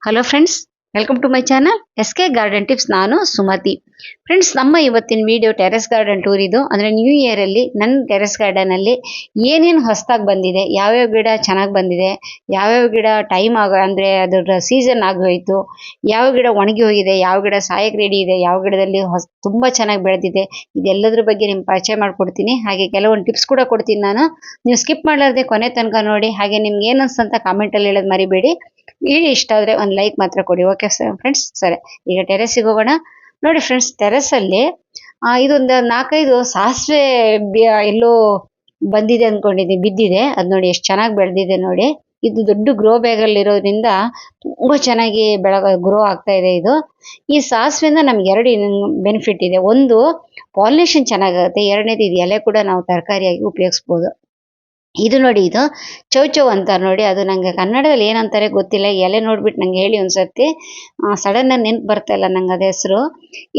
Hello friends, welcome to my channel S K garden tips. ನಾನು Sumati. Friends, ನಮ್ಮ ಇವತ್ತಿನ video terrace garden tour ಇದು. ಅಂದರೆ ನ್ಯೂ ಇಯರಲ್ಲಿ ನನ್ನ ಟೆರೆಸ್ ಗಾರ್ಡನಲ್ಲಿ ಏನೇನು ಹೊಸದಾಗಿ ಬಂದಿದೆ, ಯಾವ್ಯಾವ ಗಿಡ ಚೆನ್ನಾಗಿ ಬಂದಿದೆ, ಯಾವ್ಯಾವ ಗಿಡ ಟೈಮ್ ಅಂದರೆ ಅದರ ಸೀಸನ್ ಆಗೋಯ್ತು, ಯಾವ ಗಿಡ ಒಣಗಿ ಹೋಗಿದೆ, ಯಾವ ಗಿಡ ಸಾಯಕ್ಕೆ ರೆಡಿ ಇದೆ, ಯಾವ ಗಿಡದಲ್ಲಿ ತುಂಬ ಚೆನ್ನಾಗಿ ಬೆಳೆದಿದೆ, ಇದೆಲ್ಲದ್ರ ಬಗ್ಗೆ ನಿಮ್ಗೆ ಪರಿಚಯ ಮಾಡಿಕೊಡ್ತೀನಿ. ಹಾಗೆ ಕೆಲವೊಂದು ಟಿಪ್ಸ್ ಕೂಡ ಕೊಡ್ತೀನಿ ನಾನು. ನೀವು ಸ್ಕಿಪ್ ಮಾಡಲಾರ್ದೆ ಕೊನೆ ತನಕ ನೋಡಿ. ಹಾಗೆ ನಿಮ್ಗೆ ಏನು ಅನ್ಸ್ತಂತ ಕಾಮೆಂಟಲ್ಲಿ ಹೇಳೋದು ಮರಿಬೇಡಿ. ವಿಡಿಯೋ ಇಷ್ಟ ಆದರೆ ಒಂದು ಲೈಕ್ ಮಾತ್ರ ಕೊಡಿ. ಓಕೆ ಫ್ರೆಂಡ್ಸ್, ಸರಿ, ಈಗ ಟೆರೆಸ್ಸಿಗೆ ಹೋಗೋಣ. ನೋಡಿ ಫ್ರೆಂಡ್ಸ್, ಟೆರೆಸ್ಸಲ್ಲಿ ಇದೊಂದು 4-5 ಸಾಸಿವೆ ಎಲ್ಲೋ ಬಂದಿದೆ ಅಂದ್ಕೊಂಡಿದ್ದೀನಿ, ಬಿದ್ದಿದೆ. ಅದು ನೋಡಿ ಎಷ್ಟು ಚೆನ್ನಾಗಿ ಬೆಳೆದಿದೆ ನೋಡಿ. ಇದು ದೊಡ್ಡ ಗ್ರೋ ಬ್ಯಾಗಲ್ಲಿ ಇರೋದ್ರಿಂದ ತುಂಬ ಚೆನ್ನಾಗಿ ಗ್ರೋ ಆಗ್ತಾ ಇದೆ ಇದು. ಈ ಸಾಸಿವೆಯಿಂದ ನಮ್ಗೆ ಎರಡು ಬೆನಿಫಿಟ್ ಇದೆ. ಒಂದು, ಪಾಲಿನೇಷನ್ ಚೆನ್ನಾಗಾಗುತ್ತೆ. ಎರಡನೇದು, ಇದು ಎಲೆ ಕೂಡ ನಾವು ತರಕಾರಿಯಾಗಿ ಉಪಯೋಗಿಸ್ಬೋದು. ಇದು ನೋಡಿ, ಇದು ಚೌಚೌ ಅಂತಾರೆ ನೋಡಿ. ಅದು ನಂಗೆ ಕನ್ನಡದಲ್ಲಿ ಏನಂತಾರೆ ಗೊತ್ತಿಲ್ಲ. ಎಲೆ ನೋಡ್ಬಿಟ್ಟು ನಂಗೆ ಹೇಳಿ ಒಂದ್ಸರ್ತಿ. ಸಡನ್ ಆಗಿ ನೆನ್ಪು ಬರ್ತಾ ಇಲ್ಲ ನಂಗೆ ಅದ ಹೆಸರು.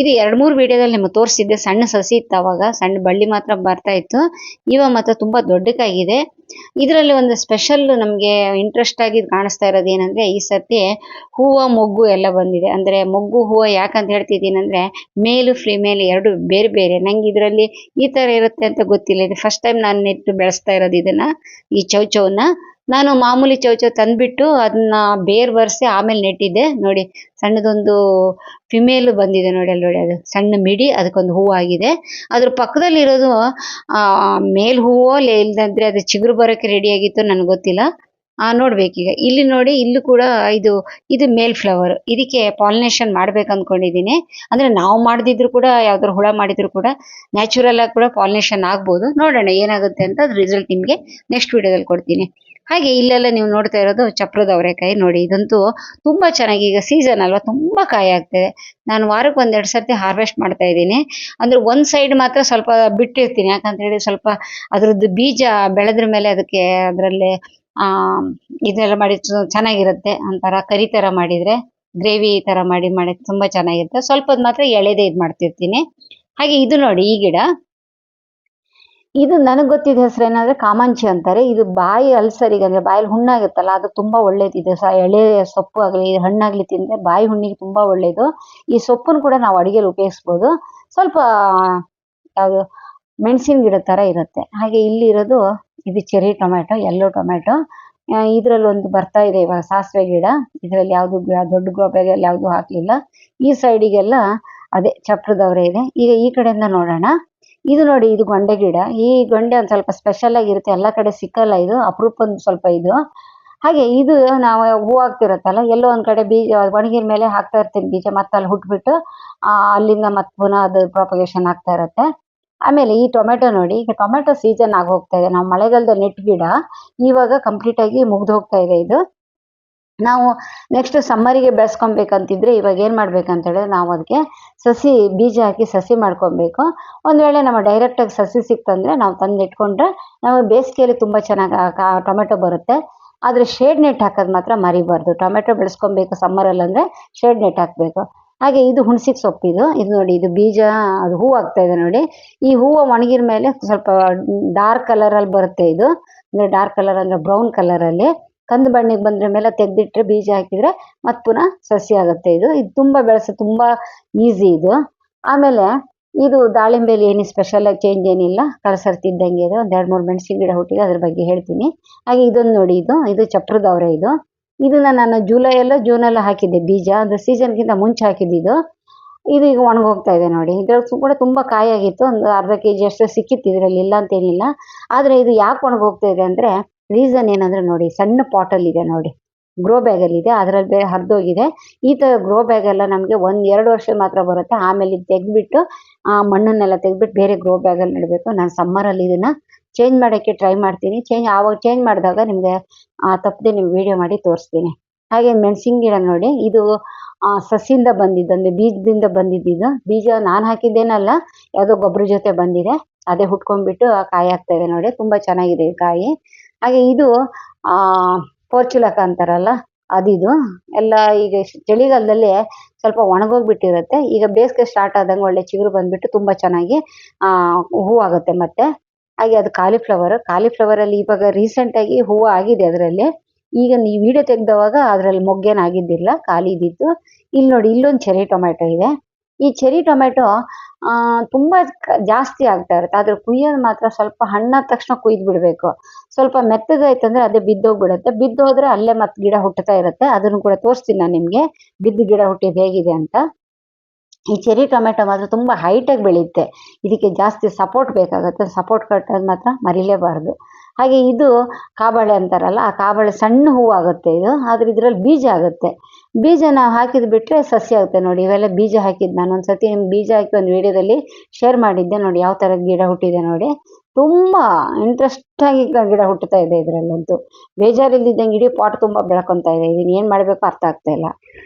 ಇದು 2-3 ವಿಡಿಯೋದಲ್ಲಿ ನಿಮಗೆ ತೋರಿಸಿದ್ದೆ. ಸಣ್ಣ ಸಸಿ ಇತ್ತು ಅವಾಗ, ಸಣ್ಣ ಬಳ್ಳಿ ಮಾತ್ರ ಬರ್ತಾ ಇತ್ತು. ಇವಾಗ ಮಾತ್ರ ತುಂಬ ದೊಡ್ಡಕ್ಕಾಗಿದೆ. ಇದರಲ್ಲಿ ಒಂದು ಸ್ಪೆಷಲ್ ನಮಗೆ ಇಂಟ್ರೆಸ್ಟ್ ಆಗಿ ಕಾಣಿಸ್ತಾ ಇರೋದು ಏನಂದ್ರೆ, ಈ ಸರ್ತಿ ಹೂವು ಮೊಗ್ಗು ಎಲ್ಲ ಬಂದಿದೆ. ಅಂದರೆ ಮೊಗ್ಗು ಹೂವು ಯಾಕಂತ ಹೇಳ್ತಿದ್ದೀನಿ ಅಂದರೆ, ಮೇಲು ಫಿಮೇಲ್ ಎರಡು ಬೇರೆ ಬೇರೆ. ನಂಗೆ ಇದರಲ್ಲಿ ಈ ಥರ ಇರುತ್ತೆ ಅಂತ ಗೊತ್ತಿಲ್ಲ. ಇದು ಫಸ್ಟ್ ಟೈಮ್ ನಾನು ನೆಟ್ಟು ಬೆಳೆಸ್ತಾ ಇರೋದು ಇದನ್ನ, ಈ ಚೌಚೌನ. ನಾನು ಮಾಮೂಲಿ ಚೌಚೌ ತಂದ್ಬಿಟ್ಟು ಅದನ್ನ ಬೇರ್ ಬರ್ಸಿ ಆಮೇಲೆ ನೆಟ್ಟಿದ್ದೆ. ನೋಡಿ, ಸಣ್ಣದೊಂದು ಫಿಮೇಲ್ ಬಂದಿದೆ ನೋಡಿ, ಅಲ್ಲಿ ನೋಡಿ, ಅದು ಸಣ್ಣ ಮಿಡಿ, ಅದಕ್ಕೊಂದು ಹೂವು ಆಗಿದೆ. ಅದ್ರ ಪಕ್ಕದಲ್ಲಿ ಇರೋದು ಮೇಲ್ ಹೂವೋ ಇಲ್ದಂದ್ರೆ ಅದು ಚಿಗುರು ಬರೋಕ್ಕೆ ರೆಡಿ ಆಗಿತ್ತು, ನನಗೆ ಗೊತ್ತಿಲ್ಲ. ನೋಡ್ಬೇಕೀಗ. ಇಲ್ಲಿ ನೋಡಿ, ಇಲ್ಲೂ ಕೂಡ ಇದು ಮೇಲ್ ಫ್ಲವರ್. ಇದಕ್ಕೆ ಪಾಲಿನೇಷನ್ ಮಾಡ್ಬೇಕು ಅಂದ್ಕೊಂಡಿದ್ದೀನಿ. ಅಂದ್ರೆ ನಾವು ಮಾಡದಿದ್ರು ಕೂಡ, ಯಾವ್ದಾದ್ರು ಹುಳ ಮಾಡಿದ್ರು ಕೂಡ ನ್ಯಾಚುರಲ್ ಆಗಿ ಕೂಡ ಪಾಲಿನೇಷನ್ ಆಗ್ಬೋದು. ನೋಡೋಣ ಏನಾಗುತ್ತೆ ಅಂತ. ಅದ್ರ ರಿಸಲ್ಟ್ ನಿಮಗೆ ನೆಕ್ಸ್ಟ್ ವಿಡಿಯೋದಲ್ಲಿ ಕೊಡ್ತೀನಿ. ಹಾಗೆ ಇಲ್ಲೆಲ್ಲ ನೀವು ನೋಡ್ತಾ ಇರೋದು ಚಪ್ರದ ಅವರೆಕಾಯಿ ನೋಡಿ. ಇದಂತೂ ತುಂಬಾ ಚೆನ್ನಾಗಿ, ಈಗ ಸೀಸನ್ ಅಲ್ವಾ, ತುಂಬಾ ಕಾಯಿ ಆಗ್ತದೆ. ನಾನು ವಾರಕ್ಕೆ 1-2 ಸರ್ತಿ ಹಾರ್ವೆಸ್ಟ್ ಮಾಡ್ತಾ ಇದ್ದೀನಿ. ಅಂದ್ರೆ ಒಂದ್ ಸೈಡ್ ಮಾತ್ರ ಸ್ವಲ್ಪ ಬಿಟ್ಟಿರ್ತೀನಿ. ಯಾಕಂತ ಹೇಳಿ ಸ್ವಲ್ಪ ಅದ್ರದ್ದು ಬೀಜ ಬೆಳೆದ್ರ ಮೇಲೆ ಅದಕ್ಕೆ ಅದರಲ್ಲಿ ಆ ಇದೆಲ್ಲ ಮಾಡಿ ಚೆನ್ನಾಗಿರುತ್ತೆ. ಒಂಥರ ಕರಿ ತರ ಮಾಡಿದ್ರೆ, ಗ್ರೇವಿ ತರ ಮಾಡಿ ತುಂಬಾ ಚೆನ್ನಾಗಿರುತ್ತೆ. ಸ್ವಲ್ಪ ಹೊತ್ತು ಮಾತ್ರ ಎಳೆದೇ ಇದು ಮಾಡ್ತಿರ್ತೀನಿ. ಹಾಗೆ ಇದು ನೋಡಿ, ಈ ಗಿಡ, ಇದು ನನಗೆ ಗೊತ್ತಿದ್ದ ಹೆಸರು ಏನಂದ್ರೆ ಕಾಮಾಂಚಿ ಅಂತಾರೆ. ಇದು ಬಾಯಿ ಅಲ್ಸರಿಗೆ, ಅಂದ್ರೆ ಬಾಯಲ್ಲಿ ಹುಣ್ಣಾಗುತ್ತಲ್ಲ, ಅದು ತುಂಬಾ ಒಳ್ಳೇದಿದೆ. ಎಳೆ ಸೊಪ್ಪು ಆಗಲಿ ಹಣ್ಣಾಗ್ಲಿ ತಿಂದ್ರೆ ಬಾಯಿ ಹುಣ್ಣಿಗೆ ತುಂಬಾ ಒಳ್ಳೇದು. ಈ ಸೊಪ್ಪನ್ನು ಕೂಡ ನಾವು ಅಡಿಗೆಲಿ ಉಪಯೋಗಿಸ್ಬೋದು. ಸ್ವಲ್ಪ ಯಾವುದು ಮೆಣಸಿನ ಗಿಡ ತರ ಇರುತ್ತೆ. ಹಾಗೆ ಇಲ್ಲಿ ಇರೋದು ಇದು ಚೆರಿ ಟೊಮ್ಯಾಟೊ, ಯೆಲ್ಲೋ ಟೊಮ್ಯಾಟೊ. ಇದ್ರಲ್ಲಿ ಒಂದು ಬರ್ತಾ ಇದೆ ಇವಾಗ ಸಾಸಿವೆ ಗಿಡ. ಇದರಲ್ಲಿ ಯಾವ್ದು ದೊಡ್ಡ ಗೋಬೆಯಲ್ಲಿ ಯಾವ್ದು ಹಾಕ್ಲಿಲ್ಲ. ಈ ಸೈಡಿಗೆಲ್ಲ ಅದೇ ಚಪ್ರದವರೇ ಇದೆ. ಈಗ ಈ ಕಡೆಯಿಂದ ನೋಡೋಣ. ಇದು ನೋಡಿ, ಇದು ಗೊಂಡೆ ಗಿಡ. ಈ ಗೊಂಡೆ ಒಂದು ಸ್ವಲ್ಪ ಸ್ಪೆಷಲ್ ಆಗಿರುತ್ತೆ, ಎಲ್ಲ ಕಡೆ ಸಿಕ್ಕಲ್ಲ, ಇದು ಅಪರೂಪ ಸ್ವಲ್ಪ ಇದು. ಹಾಗೆ ಇದು ನಾವು ಹೂ ಆಗ್ತಿರತ್ತಲ್ಲ, ಎಲ್ಲೋ ಒಂದ್ ಕಡೆ ಬೀಜ ಒಣಗಿದ ಮೇಲೆ ಹಾಕ್ತಾ ಇರ್ತೀನಿ ಬೀಜ, ಮತ್ತೆ ಅಲ್ಲಿ ಹುಟ್ಬಿಟ್ಟು ಅಲ್ಲಿಂದ ಮತ್ತೆ ಪುನಃ ಅದು ಪ್ರಾಪಗೇಷನ್ ಆಗ್ತಾ ಇರತ್ತೆ. ಆಮೇಲೆ ಈ ಟೊಮೆಟೊ ನೋಡಿ, ಈಗ ಟೊಮೆಟೊ ಸೀಸನ್ ಆಗಿ ಹೋಗ್ತಾ ಇದೆ. ನಾವು ಮಳೆಗಾಲದ ನೆಟ್ ಗಿಡ ಇವಾಗ ಕಂಪ್ಲೀಟ್ ಆಗಿ ಮುಗ್ದು ಹೋಗ್ತಾ ಇದೆ ಇದು. ನಾವು ನೆಕ್ಸ್ಟ್ ಸಮ್ಮರಿಗೆ ಬೆಳೆಸ್ಕೊಬೇಕಂತಿದ್ರೆ ಇವಾಗ ಏನ್ ಮಾಡ್ಬೇಕಂತ ಹೇಳಿದ್ರೆ, ನಾವು ಅದಕ್ಕೆ ಸಸಿ ಬೀಜ ಹಾಕಿ ಸಸಿ ಮಾಡ್ಕೊಬೇಕು. ಒಂದ್ ವೇಳೆ ನಮ್ಮ ಡೈರೆಕ್ಟ್ ಆಗಿ ಸಸಿ ಸಿಕ್ತಂದ್ರೆ ನಾವು ತಂದು ಇಟ್ಕೊಂಡ್ರೆ ನಾವು ಬೇಸಿಗೆಯಲ್ಲಿ ತುಂಬಾ ಚೆನ್ನಾಗಿ ಟೊಮೆಟೊ ಬರುತ್ತೆ. ಆದ್ರೆ ಶೇಡ್ ನೆಟ್ ಹಾಕೋದು ಮಾತ್ರ ಮರಿಬಾರ್ದು. ಟೊಮೆಟೊ ಬೆಳೆಸ್ಕೊಬೇಕು ಸಮ್ಮರಲ್ಲಿ ಅಂದ್ರೆ ಶೇಡ್ ನೆಟ್ ಹಾಕ್ಬೇಕು. ಹಾಗೆ ಇದು ಹುಣಸಿಗೆ ಸೊಪ್ಪಿದು. ಇದು ನೋಡಿ, ಇದು ಬೀಜ, ಅದು ಹೂ ಆಗ್ತಾ ಇದೆ ನೋಡಿ. ಈ ಹೂವು ಒಣಗಿದ ಮೇಲೆ ಸ್ವಲ್ಪ ಡಾರ್ಕ್ ಕಲರ್ ಅಲ್ಲಿ ಬರುತ್ತೆ ಇದು. ಅಂದ್ರೆ ಡಾರ್ಕ್ ಕಲರ್ ಅಂದ್ರೆ ಬ್ರೌನ್ ಕಲರ್ ಅಲ್ಲಿ ಕಂದು ಬಣ್ಣಿಗೆ ಬಂದ್ರ ಮೇಲೆ ತೆಗ್ದಿಟ್ರೆ ಬೀಜ ಹಾಕಿದ್ರೆ ಮತ್ ಪುನಃ ಸಸಿ ಆಗುತ್ತೆ. ಇದು ತುಂಬಾ ತುಂಬಾ ಈಸಿ ಇದು. ಆಮೇಲೆ ಇದು ದಾಳಿಂಬೆಲಿ ಏನು ಸ್ಪೆಷಲ್ ಆಗಿ ಚೇಂಜ್ ಏನಿಲ್ಲ, ಕಳಸರ್ತಿದ್ದಂಗೆ ಇದು. 2-3 ಮೆಣಸಿನ ಗಿಡ ಹುಟ್ಟಿದೆ, ಅದ್ರ ಬಗ್ಗೆ ಹೇಳ್ತೀನಿ. ಹಾಗೆ ಇದೊಂದು ನೋಡಿ, ಇದು ಚಪ್ರದವರೆ. ಇದನ್ನ ನಾನು ಜೂನಲ್ಲೋ ಹಾಕಿದ್ದೆ ಬೀಜ. ಅದು ಸೀಸನ್ಗಿಂತ ಮುಂಚೆ ಹಾಕಿದ್ದು. ಇದು ಈಗ ಒಣಗೋಗ್ತಾ ಇದೆ ನೋಡಿ. ಇದ್ರಲ್ಲಿ ಕೂಡ ತುಂಬಾ ಕಾಯಿ ಆಗಿತ್ತು, ಒಂದು ಅರ್ಧ ಕೆಜಿ ಅಷ್ಟು ಸಿಕ್ಕಿತ್ತು ಇದರಲ್ಲಿ, ಇಲ್ಲ ಅಂತೇನಿಲ್ಲ. ಆದ್ರೆ ಇದು ಯಾಕೆ ಒಣಗೋಗ್ತಾ ಇದೆ ಅಂದ್ರೆ, ರೀಸನ್ ಏನಂದ್ರೆ ನೋಡಿ, ಸಣ್ಣ ಪಾಟ್ ಅಲ್ಲಿ ಇದೆ ನೋಡಿ, ಗ್ರೋ ಬ್ಯಾಗ್ ಅಲ್ಲಿ ಇದೆ, ಅದರಲ್ಲಿ ಹರಿದೋಗಿದೆ. ಈ ತರ ಗ್ರೋ ಬ್ಯಾಗ್ ಎಲ್ಲ ನಮ್ಗೆ 1-2 ವರ್ಷ ಮಾತ್ರ ಬರುತ್ತೆ. ಆಮೇಲೆ ಇದು ತೆಗ್ದ್ಬಿಟ್ಟು ಮಣ್ಣನ್ನೆಲ್ಲ ತೆಗ್ದ್ಬಿಟ್ಟು ಬೇರೆ ಗ್ರೋ ಬ್ಯಾಗ್ ಅಲ್ಲಿ ನೆಡಬೇಕು. ನಾನು ಸಮ್ಮರ್ ಅಲ್ಲಿ ಇದನ್ನ ಚೇಂಜ್ ಮಾಡಕ್ಕೆ ಟ್ರೈ ಮಾಡ್ತೀನಿ. ಆವಾಗ ಚೇಂಜ್ ಮಾಡಿದಾಗ ನಿಮ್ಗೆ ತಪ್ಪದೆ ನಿಮ್ಗೆ ವಿಡಿಯೋ ಮಾಡಿ ತೋರಿಸ್ತೀನಿ. ಹಾಗೆ ಮೆಣಸಿನ ಗಿಡ ನೋಡಿ, ಇದು ಸಸಿಯಿಂದ ಬಂದಿದ್ದು, ಅಂದ್ರೆ ಬೀಜದಿಂದ ಬಂದಿದ್ದು. ಬೀಜ ನಾನು ಹಾಕಿದ್ದೇನಲ್ಲ, ಯಾವುದೋ ಗೊಬ್ಬರ ಜೊತೆ ಬಂದಿದೆ. ಅದೇ ಹುಟ್ಕೊಂಡ್ಬಿಟ್ಟು ಕಾಯಿ ಆಗ್ತಾ ಇದೆ ನೋಡಿ, ತುಂಬಾ ಚೆನ್ನಾಗಿದೆ ಈ ಕಾಯಿ. ಹಾಗೆ ಇದು ಪೋರ್ಚುಲಕ ಅಂತಾರಲ್ಲ, ಅದಿದು ಎಲ್ಲ ಈಗ ಚಳಿಗಾಲದಲ್ಲಿ ಸ್ವಲ್ಪ ಒಣಗೋಗ್ಬಿಟ್ಟಿರುತ್ತೆ. ಈಗ ಬೇಸಿಗೆ ಸ್ಟಾರ್ಟ್ ಆದಂಗೆ ಒಳ್ಳೆ ಚಿಗುರು ಬಂದ್ಬಿಟ್ಟು ತುಂಬಾ ಚೆನ್ನಾಗಿ ಹೂ ಆಗುತ್ತೆ ಮತ್ತೆ. ಹಾಗೆ ಅದು ಕಾಲಿಫ್ಲವರ್ ಅಲ್ಲಿ ಇವಾಗ ರೀಸೆಂಟ್ ಆಗಿ ಹೂವು ಆಗಿದೆ ಅದರಲ್ಲಿ. ಈಗ ಈ ವಿಡಿಯೋ ತೆಗ್ದವಾಗ ಅದ್ರಲ್ಲಿ ಮೊಗ್ಗೇನಾಗಿದ್ದಿಲ್ಲ, ಖಾಲಿ ಇದ್ದಿತ್ತು. ಇಲ್ಲಿ ನೋಡಿ, ಇಲ್ಲೊಂದು ಚೆರಿ ಟೊಮೆಟೊ ಇದೆ. ಈ ಚೆರಿ ಟೊಮೆಟೊ ತುಂಬಾ ಜಾಸ್ತಿ ಆಗ್ತಾ ಇರುತ್ತೆ. ಆದ್ರೆ ಕುಯ್ಯೋದು ಮಾತ್ರ ಸ್ವಲ್ಪ ಹಣ್ಣಾದ ತಕ್ಷಣ ಕುಯ್ದು ಬಿಡ್ಬೇಕು. ಸ್ವಲ್ಪ ಮೆತ್ತಗಾಯ್ತಂದ್ರೆ ಅದೇ ಬಿದ್ದೋಗ್ಬಿಡುತ್ತೆ. ಬಿದ್ದೋದ್ರೆ ಅಲ್ಲೇ ಮತ್ತೆ ಗಿಡ ಹುಟ್ಟುತ್ತಾ ಇರುತ್ತೆ. ಅದನ್ನು ಕೂಡ ತೋರಿಸ್ತೀನಿ ನಾನು ನಿಮ್ಗೆ, ಬಿದ್ದು ಗಿಡ ಹುಟ್ಟಿದ್ ಹೇಗಿದೆ ಅಂತ. ಈ ಚೆರಿ ಟೊಮೆಟೊ ಮಾತ್ರ ತುಂಬಾ ಹೈಟಾಗಿ ಬೆಳೆಯುತ್ತೆ. ಇದಕ್ಕೆ ಜಾಸ್ತಿ ಸಪೋರ್ಟ್ ಬೇಕಾಗುತ್ತೆ. ಸಪೋರ್ಟ್ ಕಟ್ಟೋದು ಮಾತ್ರ ಮರಿಲೇಬಾರ್ದು. ಹಾಗೆ ಇದು ಕಾಬಾಳೆ ಅಂತಾರಲ್ಲ, ಆ ಕಾಬಾಳೆ ಸಣ್ಣ ಹೂವು ಆಗುತ್ತೆ ಇದು. ಆದ್ರೆ ಇದ್ರಲ್ಲಿ ಬೀಜ ಆಗುತ್ತೆ. ಬೀಜ ನಾವು ಹಾಕಿದ್ ಬಿಟ್ರೆ ಸಸ್ಯ ಆಗುತ್ತೆ ನೋಡಿ. ಇವೆಲ್ಲ ಬೀಜ ಹಾಕಿದ್ ನಾನು ಒಂದ್ಸತಿ ನಿಮ್ಗೆ ಬೀಜ ಹಾಕಿ ಒಂದು ವಿಡಿಯೋದಲ್ಲಿ ಶೇರ್ ಮಾಡಿದ್ದೆ ನೋಡಿ, ಯಾವ ತರ ಗಿಡ ಹುಟ್ಟಿದೆ ನೋಡಿ. ತುಂಬಾ ಇಂಟ್ರೆಸ್ಟ್ ಆಗಿ ಗಿಡ ಹುಟ್ಟುತ್ತಾ ಇದೆ. ಇದ್ರಲ್ಲಂತೂ ಬೇಜಾರಿಲ್ದಿದ್ದಂಗೆ ಇಡೀ ಪಾಟ್ ತುಂಬಾ ಬೆಳ್ಕೊಂತ ಇದೆ. ಇದನ್ನ ಏನ್ ಮಾಡ್ಬೇಕು ಅರ್ಥ ಆಗ್ತಾ ಇಲ್ಲ.